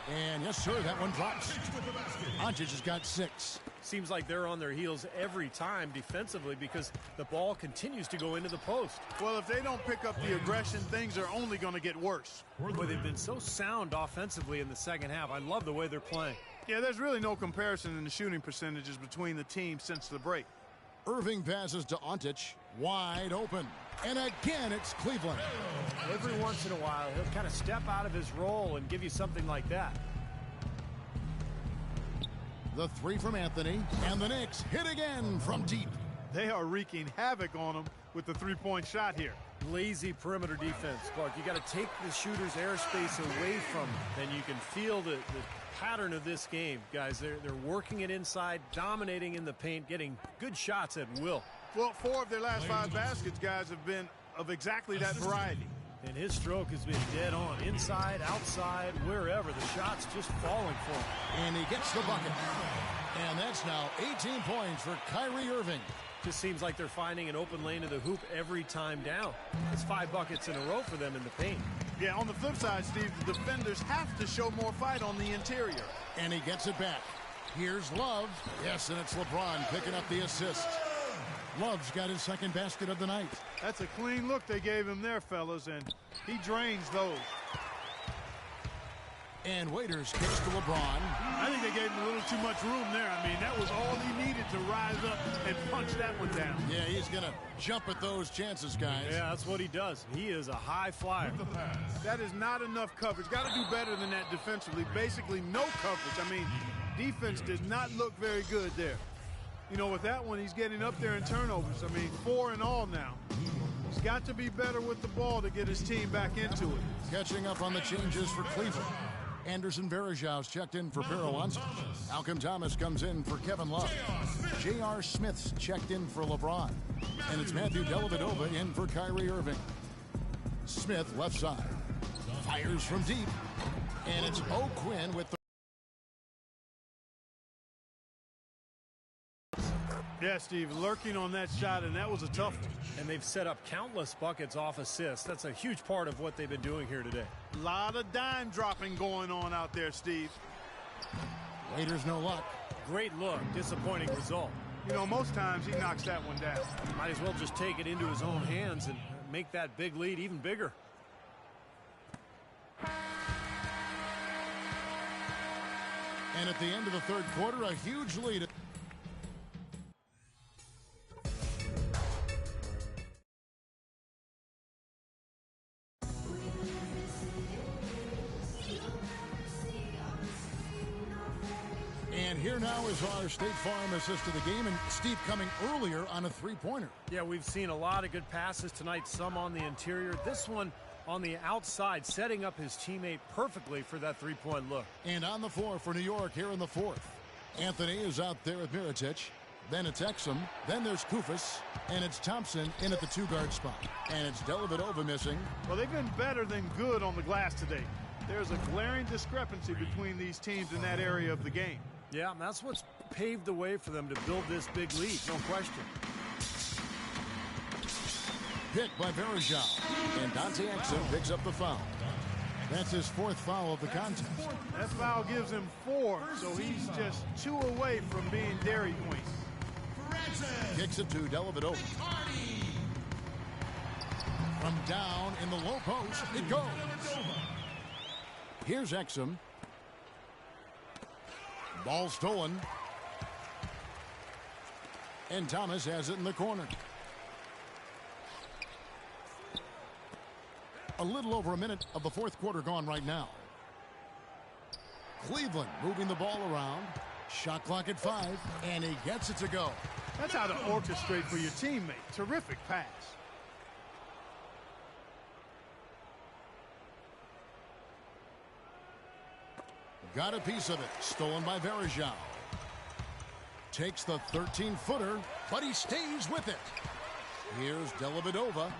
And yes, sir, that one drops. Antic has got 6. Seems like they're on their heels every time defensively because the ball continues to go into the post. Well, if they don't pick up the aggression, things are only going to get worse. Boy, they've been so sound offensively in the second half. I love the way they're playing. Yeah, there's really no comparison in the shooting percentages between the teams since the break. Irving passes to Antic, wide open. And again, it's Cleveland. Every once in a while, he'll kind of step out of his role and give you something like that. The 3 from Anthony, and the Knicks hit again from deep. They are wreaking havoc on them with the three-point shot here. Lazy perimeter defense, Clark. You got to take the shooter's airspace away from him. Then you can feel the pattern of this game, guys. They're working it inside, dominating in the paint, getting good shots at will. Well, 4 of their last 5 baskets, guys, have been of exactly that variety. And his stroke has been dead on. Inside, outside, wherever. The shot's just falling for him. And he gets the bucket. And that's now 18 points for Kyrie Irving. Just seems like they're finding an open lane to the hoop every time down. It's 5 buckets in a row for them in the paint. Yeah, on the flip side, Steve, the defenders have to show more fight on the interior. And he gets it back. Here's Love. Yes, and it's LeBron picking up the assist. Love's got his second basket of the night. That's a clean look they gave him there, fellas, and he drains those. And Waiters kicks to LeBron. I think they gave him a little too much room there. I mean, that was all he needed to rise up and punch that one down. Yeah, he's going to jump at those chances, guys. Yeah, that's what he does. He is a high flyer. That is not enough coverage. Got to do better than that defensively. Basically, no coverage. I mean, defense did not look very good there. You know, with that one, he's getting up there in turnovers. I mean, 4 in all now. He's got to be better with the ball to get his team back into it. Catching up on the changes for Cleveland. Anderson Varejão's checked in for Peruanza. Malcolm Thomas comes in for Kevin Love. J.R. Smith's checked in for LeBron. And it's Matthew Dellavedova in for Kyrie Irving. Smith left side. Fires from deep. And it's O'Quinn with the... Yeah, Steve, lurking on that shot, and that was a tough one. And they've set up countless buckets off assists. That's a huge part of what they've been doing here today. A lot of dime dropping going on out there, Steve. Waiters no luck. Great look, disappointing result. You know, most times he knocks that one down. Might as well just take it into his own hands and make that big lead even bigger. And at the end of the third quarter, a huge lead. And here now is our State Farm assist to the game, and Steve coming earlier on a three-pointer. Yeah, we've seen a lot of good passes tonight, some on the interior. This one on the outside, setting up his teammate perfectly for that three-point look. And on the floor for New York here in the fourth. Anthony is out there with Mirotic. Then it's Exum. Then there's Kufis. And it's Thompson in at the two-guard spot. And it's Dellavedova missing. Well, they've been better than good on the glass today. There's a glaring discrepancy between these teams in that area of the game. Yeah, and that's what's paved the way for them to build this big lead, no question. Picked by Varejão. And Dante Exum picks up the foul. That's his fourth foul of the contest. That foul gives him 4, so he's just 2 away from being Dairy Queen. Kicks it to Dellavedova. From down in the low post, it goes. Here's Exum. Ball stolen. And Thomas has it in the corner. A little over a minute of the fourth quarter gone right now. Cleveland moving the ball around. Shot clock at 5, and he gets it to go. That's how to orchestrate for your teammate. Terrific pass. Got a piece of it. Stolen by Varejao. Takes the 13-footer, but he stays with it. Here's Dellavedova.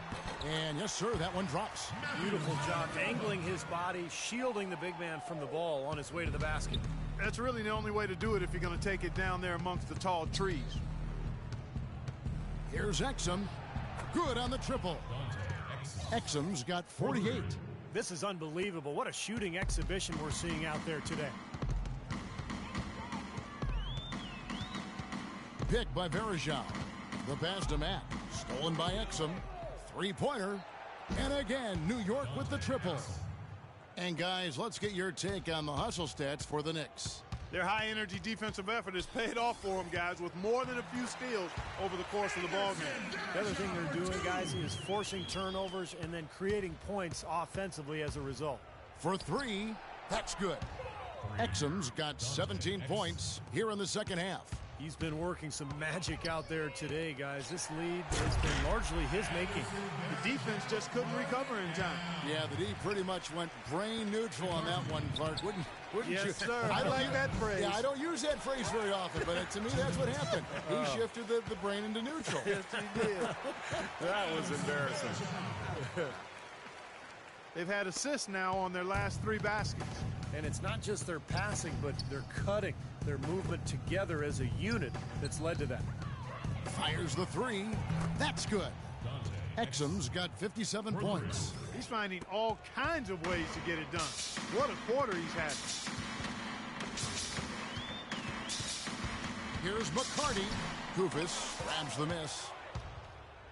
And yes, sir, that one drops. Beautiful job angling his body, shielding the big man from the ball on his way to the basket. That's really the only way to do it if you're going to take it down there amongst the tall trees. Here's Exum. Good on the triple. Exum's got 48. This is unbelievable. What a shooting exhibition we're seeing out there today. Pick by Varejao. The pass to Matt. Stolen by Exum. Three-pointer. And again, New York with the triple. And guys, let's get your take on the hustle stats for the Knicks. Their high-energy defensive effort has paid off for them, guys, with more than a few steals over the course of the ballgame. The other thing they're doing, guys, is forcing turnovers and then creating points offensively as a result. For three, that's good. Exum's got 17 points here in the second half. He's been working some magic out there today, guys. This lead has been largely his making. The defense just couldn't recover in time. Yeah, the D pretty much went brain neutral on that one, Clark. Wouldn't yes, you? Sir. I like that phrase. Yeah, I don't use that phrase very often, but to me, that's what happened. He shifted the brain into neutral. Yes, he did. That was embarrassing. They've had assists now on their last 3 baskets. And it's not just their passing, but their cutting, their movement together as a unit that's led to that. Fires the three. That's good. Exum's got 57 points. He's finding all kinds of ways to get it done. What a quarter he's had. Here's McCarty. Koufos grabs the miss.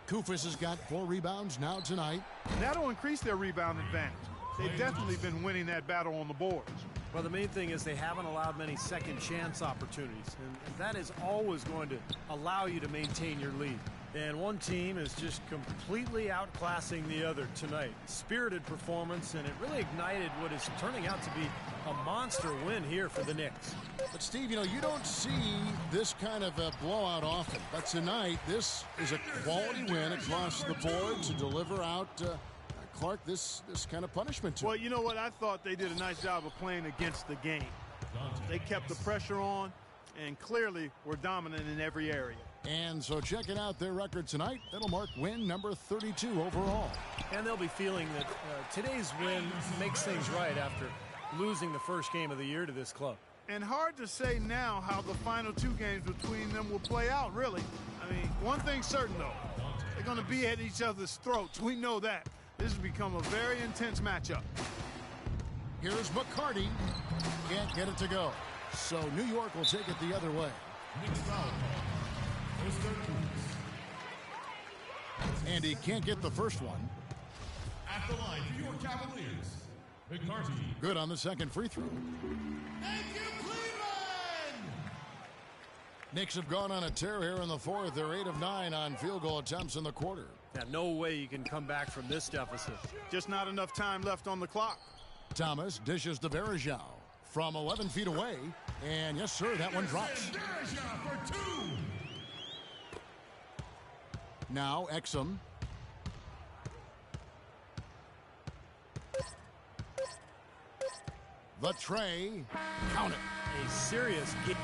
Koufos has got 4 rebounds now tonight. That'll increase their rebound advantage. They've definitely been winning that battle on the boards. Well, the main thing is they haven't allowed many second chance opportunities, and that is always going to allow you to maintain your lead. And one team is just completely outclassing the other tonight. Spirited performance, and it really ignited what is turning out to be a monster win here for the Knicks. But Steve, you know, you don't see this kind of a blowout often. But tonight, this is a quality win across the board to deliver out Clark this kind of punishment to. Well, you know what? I thought they did a nice job of playing against the game. They kept the pressure on and clearly were dominant in every area. And so checking out their record tonight, that'll mark win number 32 overall. And they'll be feeling that today's win makes things right after losing the first game of the year to this club. And hard to say now how the final 2 games between them will play out, really. I mean, one thing's certain, though. They're going to be at each other's throats. We know that. This has become a very intense matchup. Here's McCarty. Can't get it to go. So New York will take it the other way. And he can't get the first one. At the line for your Cavaliers, McCarty. Good on the second free throw. Thank you, Cleveland! Knicks have gone on a tear here in the fourth. They're 8 of 9 on field goal attempts in the quarter. Yeah, no way you can come back from this deficit. Just not enough time left on the clock. Thomas dishes to Varejao from 11 feet away. And yes, sir, that one drops. Varejao for 2. Now Exum. The tray. Count it. A serious game.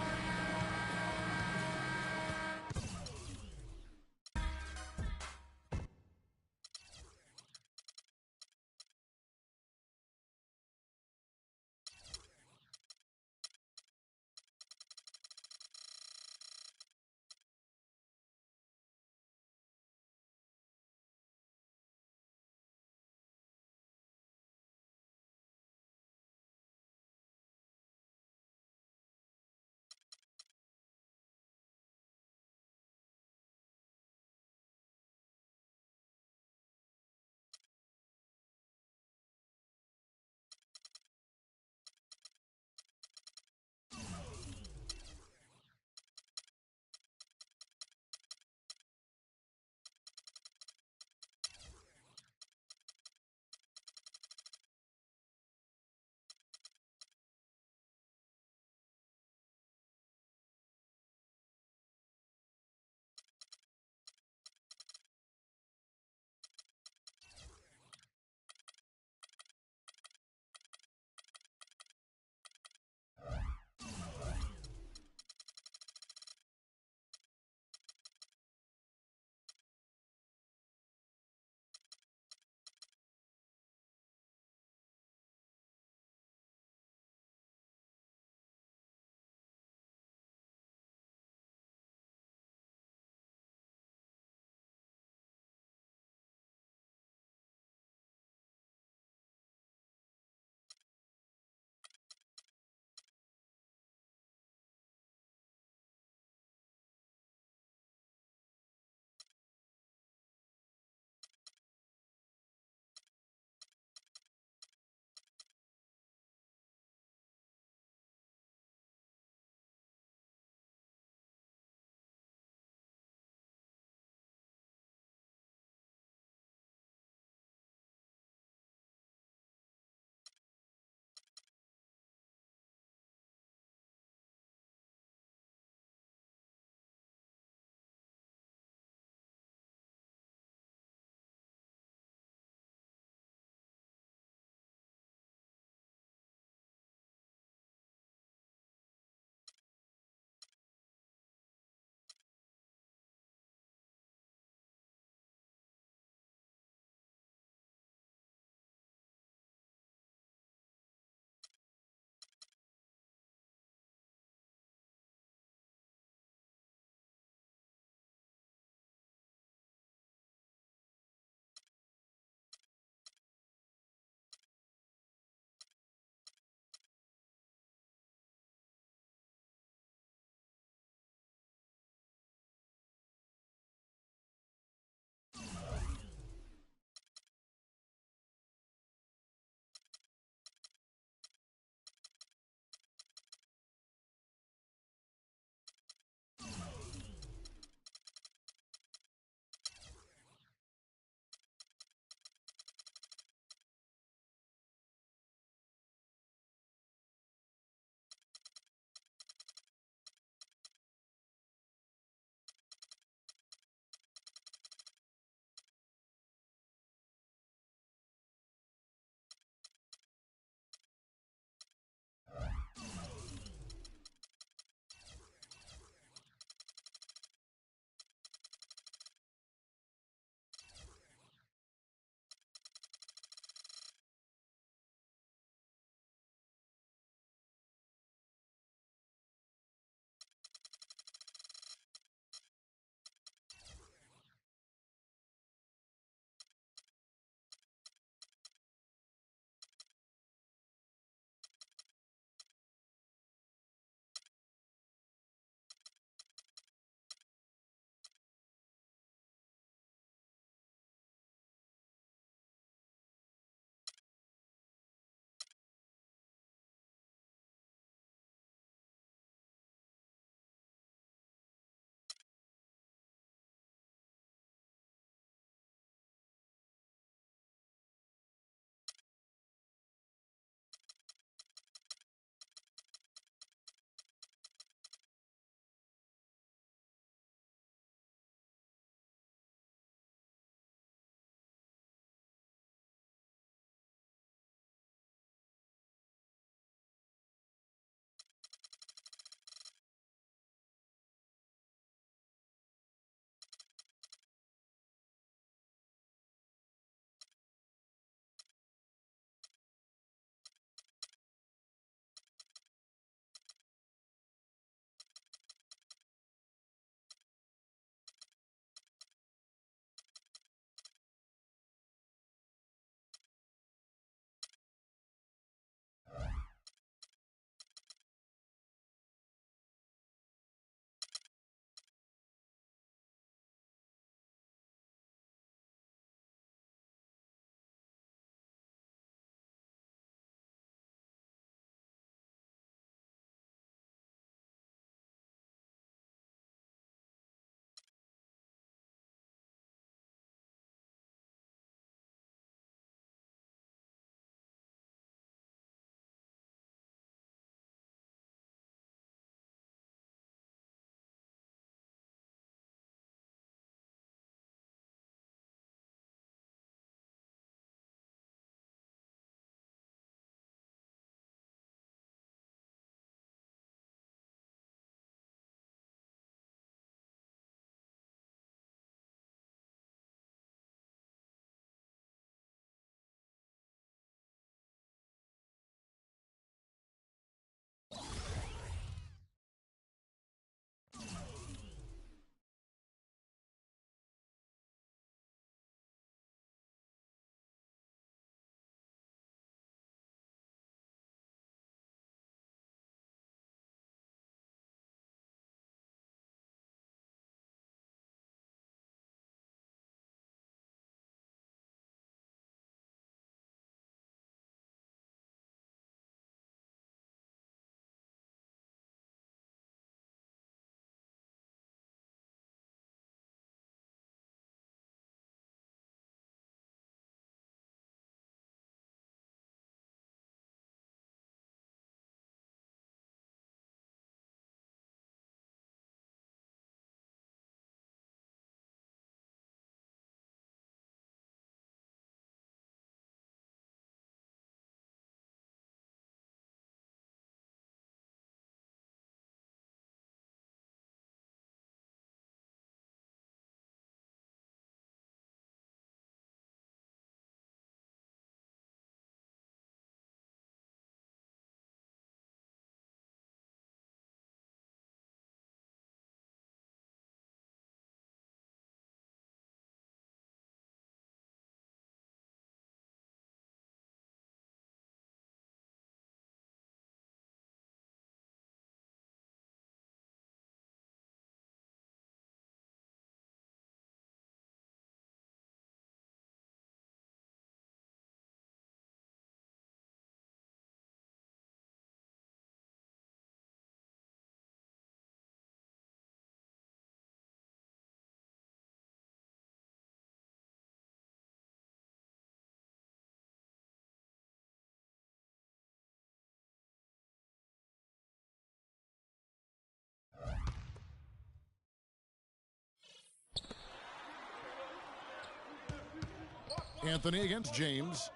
Anthony against James.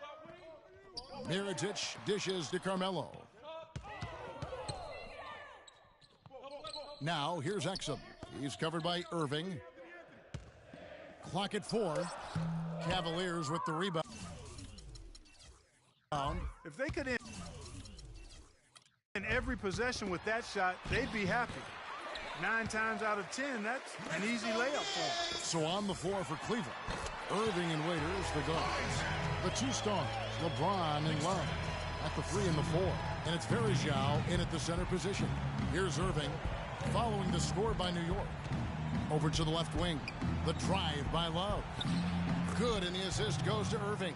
Mirotic dishes to Carmelo. Now here's Exum. He's covered by Irving. Clock at 4. Cavaliers with the rebound. If they could end every possession with that shot, they'd be happy. 9 times out of 10, that's an easy layup for them. So on the floor for Cleveland, Irving and Waiters, the guards. The two stars, LeBron and Love, at the 3 and the 4. And it's Varejao in at the center position. Here's Irving, following the score by New York. Over to the left wing, the drive by Love. Good, and the assist goes to Irving.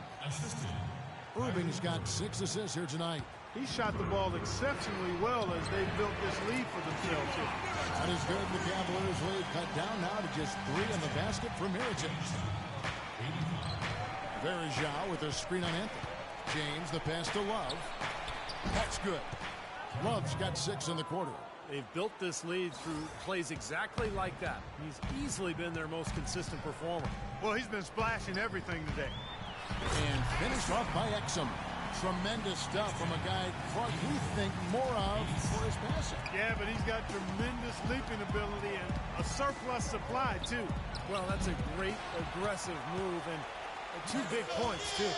Irving's got 6 assists here tonight. He shot the ball exceptionally well as they built this lead for themselves here. That is good. The Cavaliers lead cut down now to just 3 in the basket for Mirotic. Varejao with a screen on Anthony. James, the pass to Love. That's good. Love's got 6 in the quarter. They've built this lead through plays exactly like that. He's easily been their most consistent performer. Well, he's been splashing everything today. And finished off by Exum. Tremendous stuff from a guy Clark we think more of for his passing. Yeah, but he's got tremendous leaping ability and a surplus supply, too. Well, that's a great aggressive move and 2 big points, too.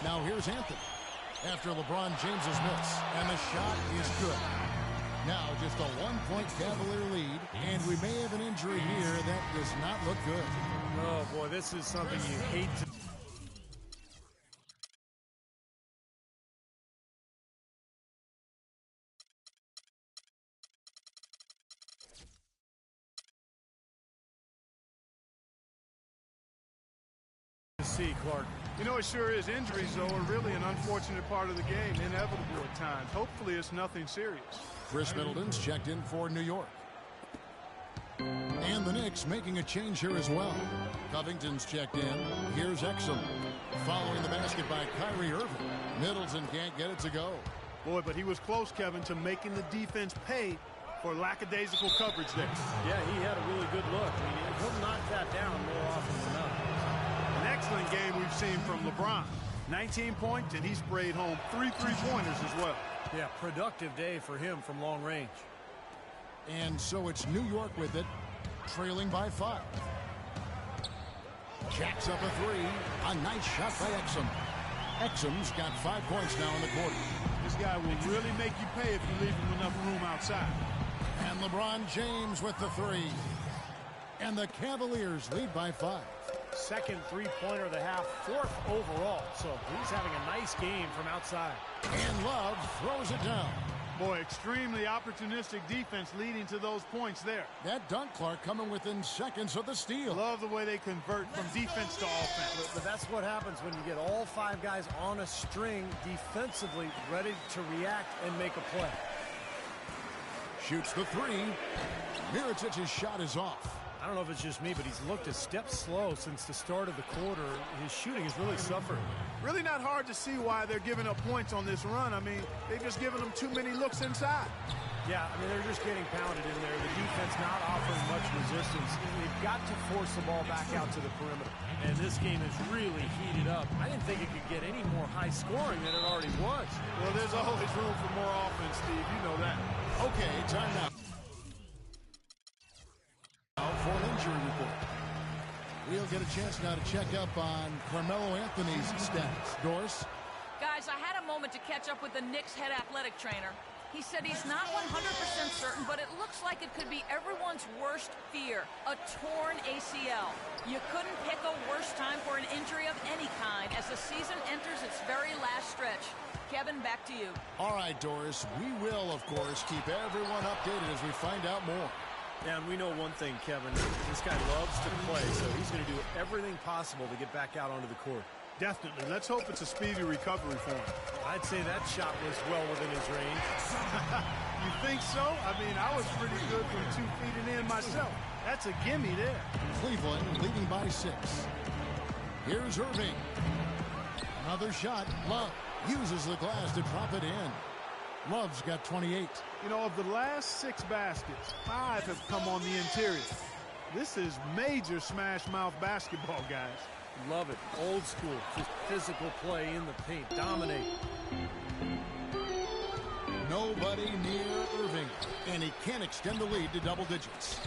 Now here's Anthony after LeBron James's miss. And the shot is good. Now just a 1-point Cavalier lead. And we may have an injury here that does not look good. Oh, boy, this is something you hate to see, Clark. You know, it sure is. Injuries, though, are really an unfortunate part of the game, inevitable at times. Hopefully it's nothing serious. Chris Middleton's checked in for New York. And the Knicks making a change here as well. Covington's checked in. Here's Exum. Following the basket by Kyrie Irving. Middleton can't get it to go. Boy, but he was close, Kevin, to making the defense pay for lackadaisical coverage there. Yeah, he had a really good look. I mean, he'll knock that down more often than not. An excellent game we've seen from LeBron. 19 points, and he sprayed home 3 3-pointers as well. Yeah, productive day for him from long range. And so it's New York with it, trailing by 5. Jacks up a 3. A nice shot by Exum. Exum's got 5 points now in the quarter. This guy will really make you pay if you leave him enough room outside. And LeBron James with the 3. And the Cavaliers lead by 5. Second 3-pointer of the half, 4th overall. So he's having a nice game from outside. And Love throws it down. Boy, extremely opportunistic defense leading to those points there. That dunk, Clark, coming within seconds of the steal. Love the way they convert from defense to offense. But that's what happens when you get all 5 guys on a string defensively ready to react and make a play. Shoots the 3. Mirotic's shot is off. I don't know if it's just me, but he's looked a step slow since the start of the quarter. His shooting has really suffered. Really not hard to see why they're giving up points on this run. I mean, they've just given them too many looks inside. Yeah, I mean, they're just getting pounded in there. The defense not offering much resistance. They've got to force the ball back out to the perimeter. And this game is really heated up. I didn't think it could get any more high scoring than it already was. Well, there's always room for more offense, Steve. You know that. Okay, time now. For an injury report. We'll get a chance now to check up on Carmelo Anthony's stats. Doris? Guys, I had a moment to catch up with the Knicks head athletic trainer. He said he's not 100% certain, but it looks like it could be everyone's worst fear, a torn ACL. You couldn't pick a worse time for an injury of any kind as the season enters its very last stretch. Kevin, back to you. All right, Doris. We will, of course, keep everyone updated as we find out more. Yeah, and we know one thing, Kevin. This guy loves to play, so he's going to do everything possible to get back out onto the court. Definitely. Let's hope it's a speedy recovery for him. I'd say that shot was well within his range. You think so? I mean, I was pretty good from 2 feet and in myself. That's a gimme there. Cleveland leading by 6. Here's Irving. Another shot. Love uses the glass to drop it in. Love's got 28. You know, of the last 6 baskets, 5 have come on the interior. This is major smash mouth basketball, guys. Love it. Old school. Just physical play in the paint. Dominate. Nobody near Irving, and he can't extend the lead to double digits.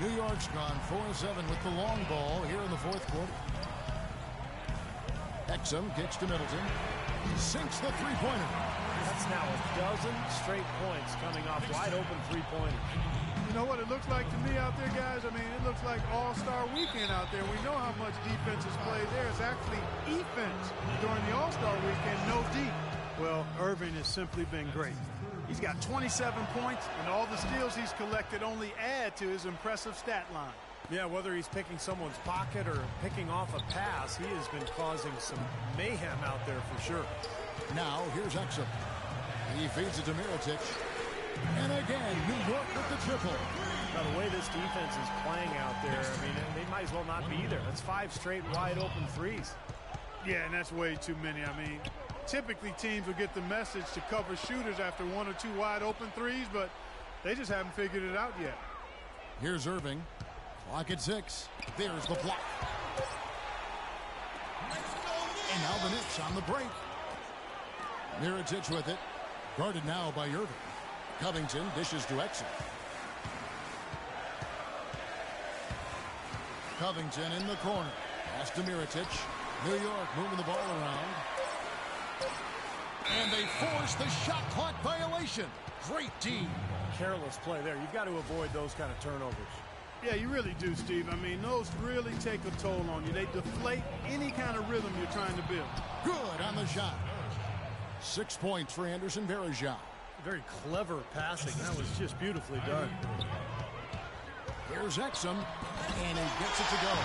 New York's gone 4-7 with the long ball here in the fourth quarter. Exum kicks to Middleton. Sinks the three-pointer. That's now a dozen straight points coming off wide open three-pointers. You know what it looks like to me out there, guys? I mean, it looks like All-Star Weekend out there. We know how much defense is played there. It's actually defense during the All-Star Weekend, no D. Well, Irving has simply been great. He's got 27 points, and all the steals he's collected only add to his impressive stat line. Yeah, whether he's picking someone's pocket or picking off a pass, he has been causing some mayhem out there for sure. Now, here's Exum. He feeds it to Mirotic. And again, New York with the triple. Now, the way this defense is playing out there, I mean, they might as well not be there. That's 5 straight wide open threes. Yeah, and that's way too many. I mean, typically teams will get the message to cover shooters after 1 or 2 wide open threes, but they just haven't figured it out yet. Here's Irving. Clock at 6. There's the block. And now the Knicks on the break. Mirotic with it. Guarded now by Irving. Covington dishes to Exum. Covington in the corner. Pass to Mirotic. New York moving the ball around. And they force the shot clock violation. Great D. Careless play there. You've got to avoid those kind of turnovers. Yeah, you really do, Steve. I mean, those really take a toll on you. They deflate any kind of rhythm you're trying to build. Good on the shot. 6 points for Anderson Varejao. Very clever passing. That was just beautifully done. Here's Exum, and he gets it to go.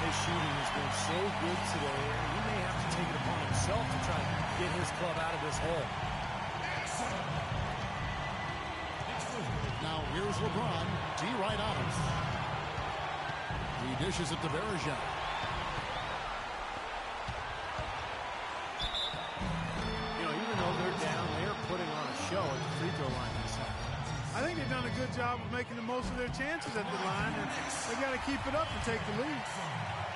His shooting has been so good today, and he may have to take it upon himself to try to get his club out of this hole. Now here's LeBron. D right on him. He dishes it to Varejao. You know, even though they're down, they're putting on a show at the free throw line this time. I think they've done a good job of making the most of their chances at the line, and they got to keep it up and take the lead.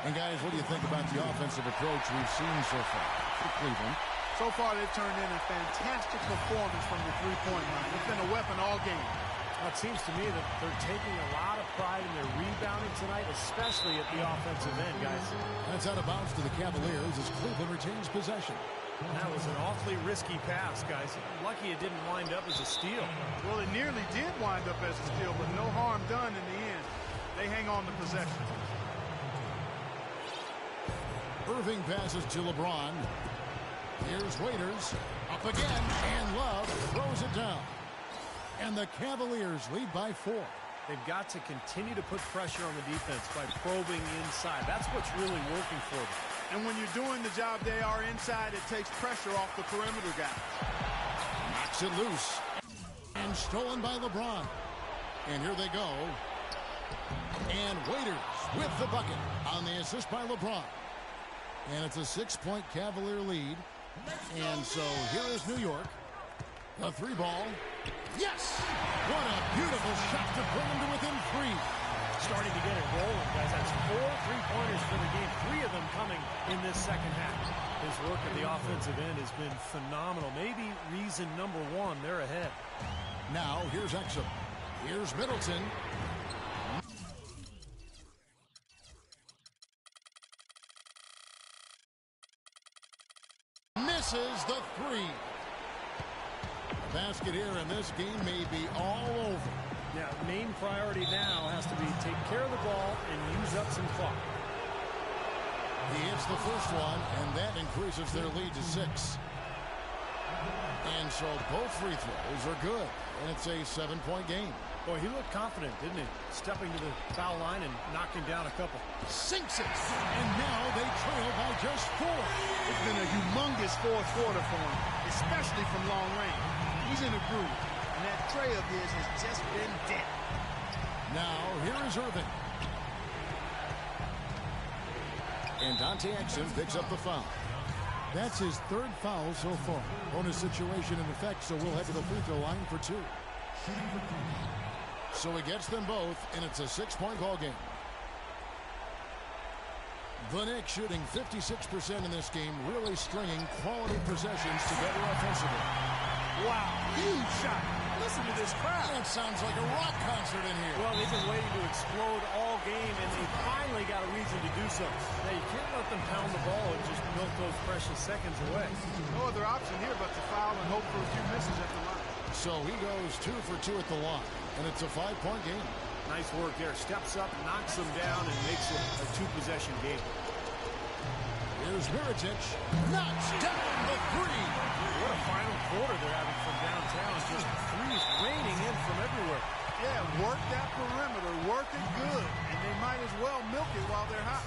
And guys, what do you think about the offensive approach we've seen so far for Cleveland? So far, they've turned in a fantastic performance from the three-point line. It's been a weapon all game. Well, it seems to me that they're taking a lot of pride in their rebounding tonight, especially at the offensive end, guys. That's out of bounds to the Cavaliers as Cleveland retains possession. That was an awfully risky pass, guys. Lucky it didn't wind up as a steal. Well, it nearly did wind up as a steal, but no harm done in the end. They hang on to possession. Irving passes to LeBron. Here's Waiters. Up again, and Love throws it down. And the Cavaliers lead by 4. They've got to continue to put pressure on the defense by probing inside. That's what's really working for them. And when you're doing the job they are inside, it takes pressure off the perimeter guys. Knocks it loose. And stolen by LeBron. And here they go. And Waiters with the bucket on the assist by LeBron. And it's a 6-point Cavalier lead. And so here is New York. A 3-ball. Yes! What a beautiful shot to bring them to within 3. Starting to get it rolling, guys. That's 4 3-pointers for the game. 3 of them coming in this second half. His work at the offensive end has been phenomenal. Maybe reason number 1, they're ahead. Now, here's Exum. Here's Middleton. Misses the 3. Basket here, and this game may be all over. Yeah, main priority now has to be take care of the ball and use up some clock. He hits the first one, and that increases their lead to 6. And so both free throws are good, and it's a 7-point game. Boy, he looked confident, didn't he? Stepping to the foul line and knocking down a couple. Sinks it, and now they trail by just 4. It's been a humongous fourth quarter for him, especially from long range. He's in a groove, and that tray of his has just been dead. Now, here is Irving. And Dante Exum picks up the foul. That's his 3rd foul so far. Bonus situation in effect, so we'll head to the free throw line for 2. So he gets them both, and it's a 6-point ball game. The Knicks shooting 56% in this game, really stringing quality possessions together offensively. Wow, huge shot. Listen to this crowd. It sounds like a rock concert in here. Well, they've been waiting to explode all game, and they finally got a reason to do so. Now, you can't let them pound the ball and just milk those precious seconds away. No other option here but to foul and hope for a few misses at the line. So he goes 2 for 2 at the line, and it's a 5-point game. Nice work there. Steps up, knocks them down, and makes it a 2-possession game. Here's Mirotic. Knocks down the three. What a final quarter they're having from downtown. Just threes raining in from everywhere. Yeah, work that perimeter. Work it good. And they might as well milk it while they're hot.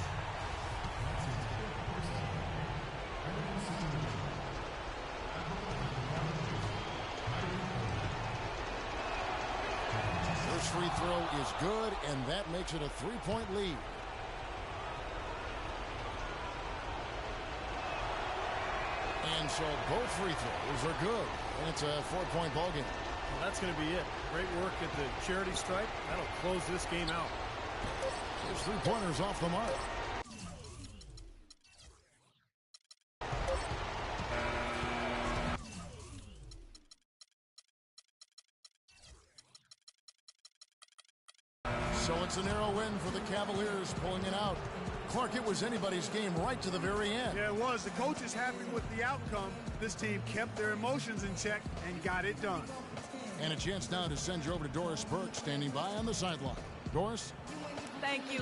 First free throw is good, and that makes it a 3-point lead. And so both free throws are good, and it's a 4-point ball game. Well, that's going to be it. Great work at the charity stripe. That'll close this game out. His three-pointers off the mark. So it's a narrow win for the Cavaliers, pulling it out. Clark, it was anybody's game right to the very end. Yeah, it was. The coach is happy with the outcome. This team kept their emotions in check and got it done. And a chance now to send you over to Doris Burke, standing by on the sideline. Doris? Thank you.